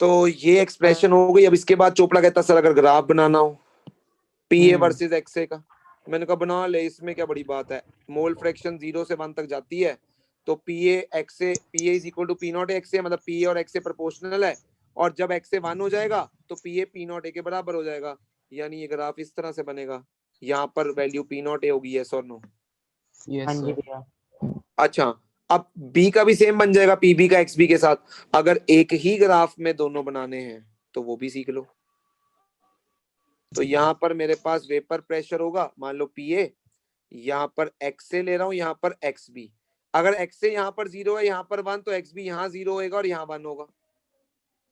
तो ये एक्सप्रेशन हो गई। अब इसके बाद चोपड़ा कहता सर अगर ग्राफ बनाना हो पी ए वर्सेज एक्स ए का, मैंने कहा बना ले, इसमें क्या बड़ी बात है। मोल फ्रैक्शन 0 से 1 तक जाती है तो P A X A, P A is equal to P not X A, मतलब पी ए और एक्स ए प्रोपोर्शनल है, और जब एक्स ए 1 हो जाएगा तो P A P not a के बराबर हो जाएगा, यानी ये ग्राफ इस तरह से बनेगा। यहाँ पर वैल्यू पी नॉट ए होगी, यस और नो? हाँ जी भैया। अच्छा, अब बी का भी सेम बन जाएगा पी बी का एक्स बी के साथ। अगर एक ही ग्राफ में दोनों बनाने हैं तो वो भी सीख लो। तो यहाँ पर मेरे पास वेपर प्रेशर होगा, मान लो पी ए, यहाँ पर एक्स से ले रहा हूँ, यहाँ पर एक्स बी। अगर एक्स से यहाँ पर 0 है, यहाँ पर 1, तो एक्स बी यहाँ 0 होएगा और यहाँ 1 होगा।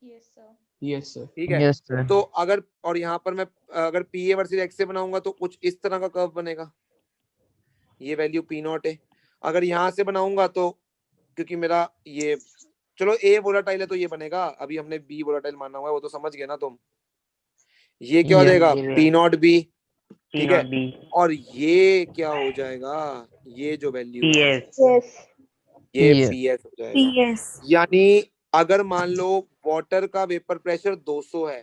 Yes sir. ठीक है? Yes, sir. तो अगर, और यहाँ पर मैं अगर पी ए वर्सेज एक्स से बनाऊंगा तो कुछ इस तरह का कर्व बनेगा, ये वैल्यू पी नॉट है। अगर यहाँ से बनाऊंगा तो, क्योंकि मेरा ये, चलो ए वोलाटाइल है तो ये बनेगा, अभी हमने बी वोलाटाइल माना हुआ है, वो तो समझ गए ना तुम। ये क्या हो Yeah. जाएगा पी नॉट बी, P ठीक है? Not B। और ये क्या हो जाएगा, ये जो वैल्यू है PS। Yes. ये PS. पी एस हो जाएगा। यानी अगर मान लो वाटर का वेपर प्रेशर 200 है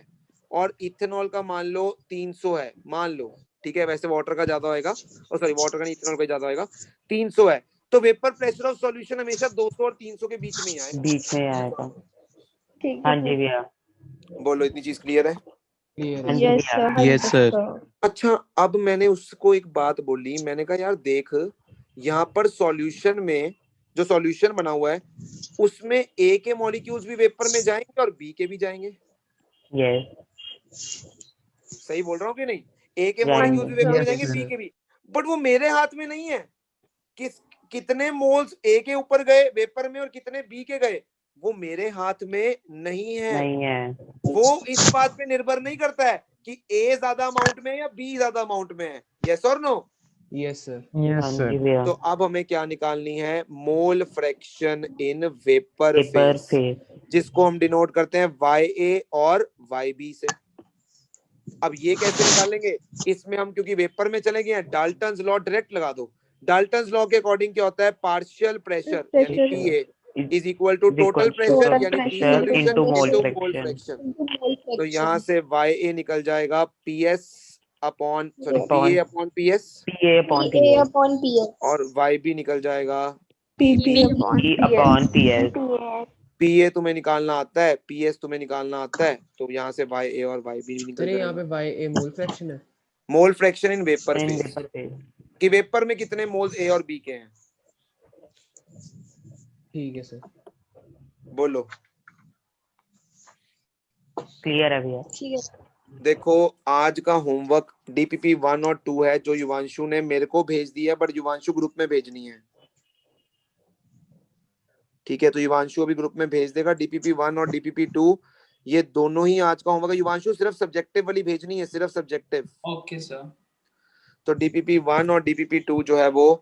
और इथेनॉल का मान लो 300 है, मान लो, ठीक है? वैसे वाटर का ज्यादा होएगा, और सॉरी वाटर का नहीं, इथेनॉल का ज्यादा होएगा, 300 है, तो वेपर प्रेशर ऑफ सॉल्यूशन हमेशा 200 और 300 के बीच में ही आएगा। बीच में आएगा। ठीक हाँ है जी भैया। बोलो इतनी चीज क्लियर है? क्लियर हाँ है। जी Yes, भैया। sir. Yes, sir. अच्छा, अब मैंने उसको एक बात बोली, मैंने कहा यार देख, यहाँ पर सॉल्यूशन में जो सॉल्यूशन बना हुआ है उसमें ए के मॉलिक्यूल्स भी वेपर में जाएंगे और बी के भी जाएंगे। यस। सही बोल रहा हूँ कि नहीं? ए के जाएंगे। मॉलिक्यूल्स भी वेपर में Yes, जाएंगे, बी sir. के भी। बट वो मेरे हाथ में नहीं है कितने मोल्स ए के ऊपर गए वेपर में और कितने बी के गए, वो मेरे हाथ में नहीं है। नहीं है। वो इस बात पे निर्भर नहीं करता है कि ए ज्यादा अमाउंट में है या बी ज्यादा अमाउंट में है। यस और नो? Yes sir. Yes, हाँ sir. जी भैया। तो अब हमें क्या निकालनी है, mole fraction in vapour paper phase, phase. जिसको हम डिनोट करते हैं YA और YB से। अब ये कैसे निकालेंगे, इसमें हम क्योंकि वेपर में चले गए हैं, डाल्टन्स लॉ डायरेक्ट लगा दो। डाल्टन्स लॉ के अकॉर्डिंग क्या होता है, पार्शियल प्रेशर यानी Pressure. PA is equal to total pressure Total यानी B pressure solution into mole into mole fraction। Fraction. तो यहाँ से YA निकल जाएगा PS upon, sorry Upon- PA upon PS, PA upon A PS। Upon P S. और YB निकल जाएगा PP upon P PS. upon PS। PA तुम्हें निकालना आता है, PS तुम्हें निकालना आता है, तो यहाँ से YA और YB भी निकल सर यहाँ जाएगा। पे YA मोल फ्रैक्शन है। Mole fraction in vapour in phase, paper phase. कि वेपर में कितने मोल्स A और B के हैं। ठीक है सर। बोलो। क्लियर है भैया? ठीक है। देखो आज का होमवर्क DPP 1 और 2 है जो युवांशु ने मेरे को भेज दी है, बट युवांशु ग्रुप में भेजनी है। ठीक है, तो युवांशु अभी ग्रुप में भेज देगा DPP 1 और DPP 2, ये दोनों ही आज का होमवर्क है। युवांशु सिर्फ सब्जेक्टिव वाली भेजनी है, सिर्फ सब्जेक्टिव। Okay sir. तो DPP 1 और DPP 2 जो है वो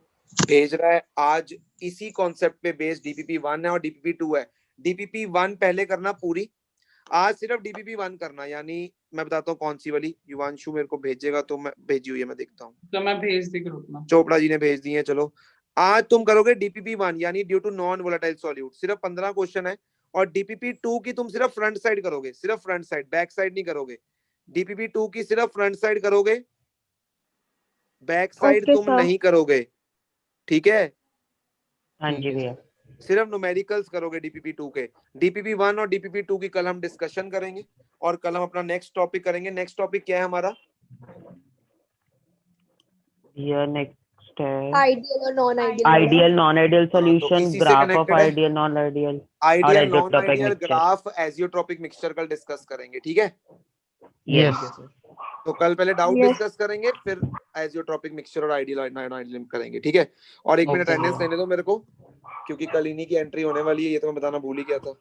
भेज रहा है आज, इसी कॉन्सेप्ट पे बेस्ड DPP 1 है और DPP 2 है। DPP 1 पहले करना पूरी, आज सिर्फ DPP 1 करना, यानी मैं बताता हूँ कौन सी वाली। युवांशु मेरे को भेजेगा तो मैं भेजी हुई है, मैं देखता हूँ। तो मैं भेज दी ग्रुप में। चोपड़ा जी ने भेज दी है। चलो आज तुम करोगे DPP 1 यानी due to non volatile solute, सिर्फ 15 क्वेश्चन है। और DPP 2 की तुम सिर्फ फ्रंट साइड करोगे, सिर्फ फ्रंट साइड, बैक साइड नहीं करोगे। DPP 2 की सिर्फ फ्रंट साइड करोगे, बैक साइड Okay, तुम sir. नहीं करोगे। ठीक है, हाँ जी भैया। सिर्फ न्यूमेरिकल्स करोगे DPP 2 के। DPP 1 और DPP 2 की कल हम डिस्कशन करेंगे और कल हम अपना नेक्स्ट टॉपिक करेंगे। नेक्स्ट टॉपिक क्या है हमारा? ये नेक्स्ट है आइडियल और non ideal. Ideal non ideal solution, इसी से ग्राफ ऑफ connected है। आइडियल नॉन आइडियल आइडियल और non azeotropic ideal mixture। Graph azeotropic mixture कल डिस्कस करेंगे। ठीक है, यस। ठीक है सर। तो कल पहले डाउट Yes. डिस्कस करेंगे, फिर एजियोट्रॉपिक मिक्सचर और आइडियल करेंगे, ठीक है? और 1 मिनट Okay. अटेंडेंस लेने दो मेरे को, क्योंकि कल इन्हीं की एंट्री होने वाली है, ये तो मैं बताना भूल ही गया था।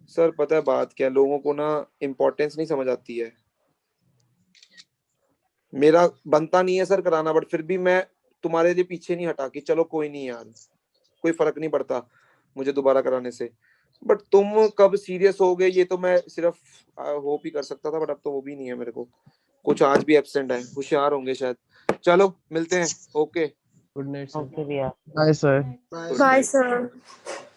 सर पता है बात क्या है, लोगों को ना इम्पोर्टेंस नहीं समझ आती है। मेरा बनता नहीं है सर कराना, बट फिर भी मैं तुम्हारे लिए पीछे नहीं हटा कि चलो कोई नहीं यार, कोई फर्क नहीं पड़ता मुझे दोबारा कराने से। बट तुम कब सीरियस हो गए ये तो मैं सिर्फ होप ही कर सकता था, बट अब तो वो भी नहीं है मेरे को। कुछ आज भी एब्सेंट है, होशियार होंगे शायद। चलो मिलते हैं, okay, good night sir. Okay, भैया। Bye, sir. Good Bye, night. sir.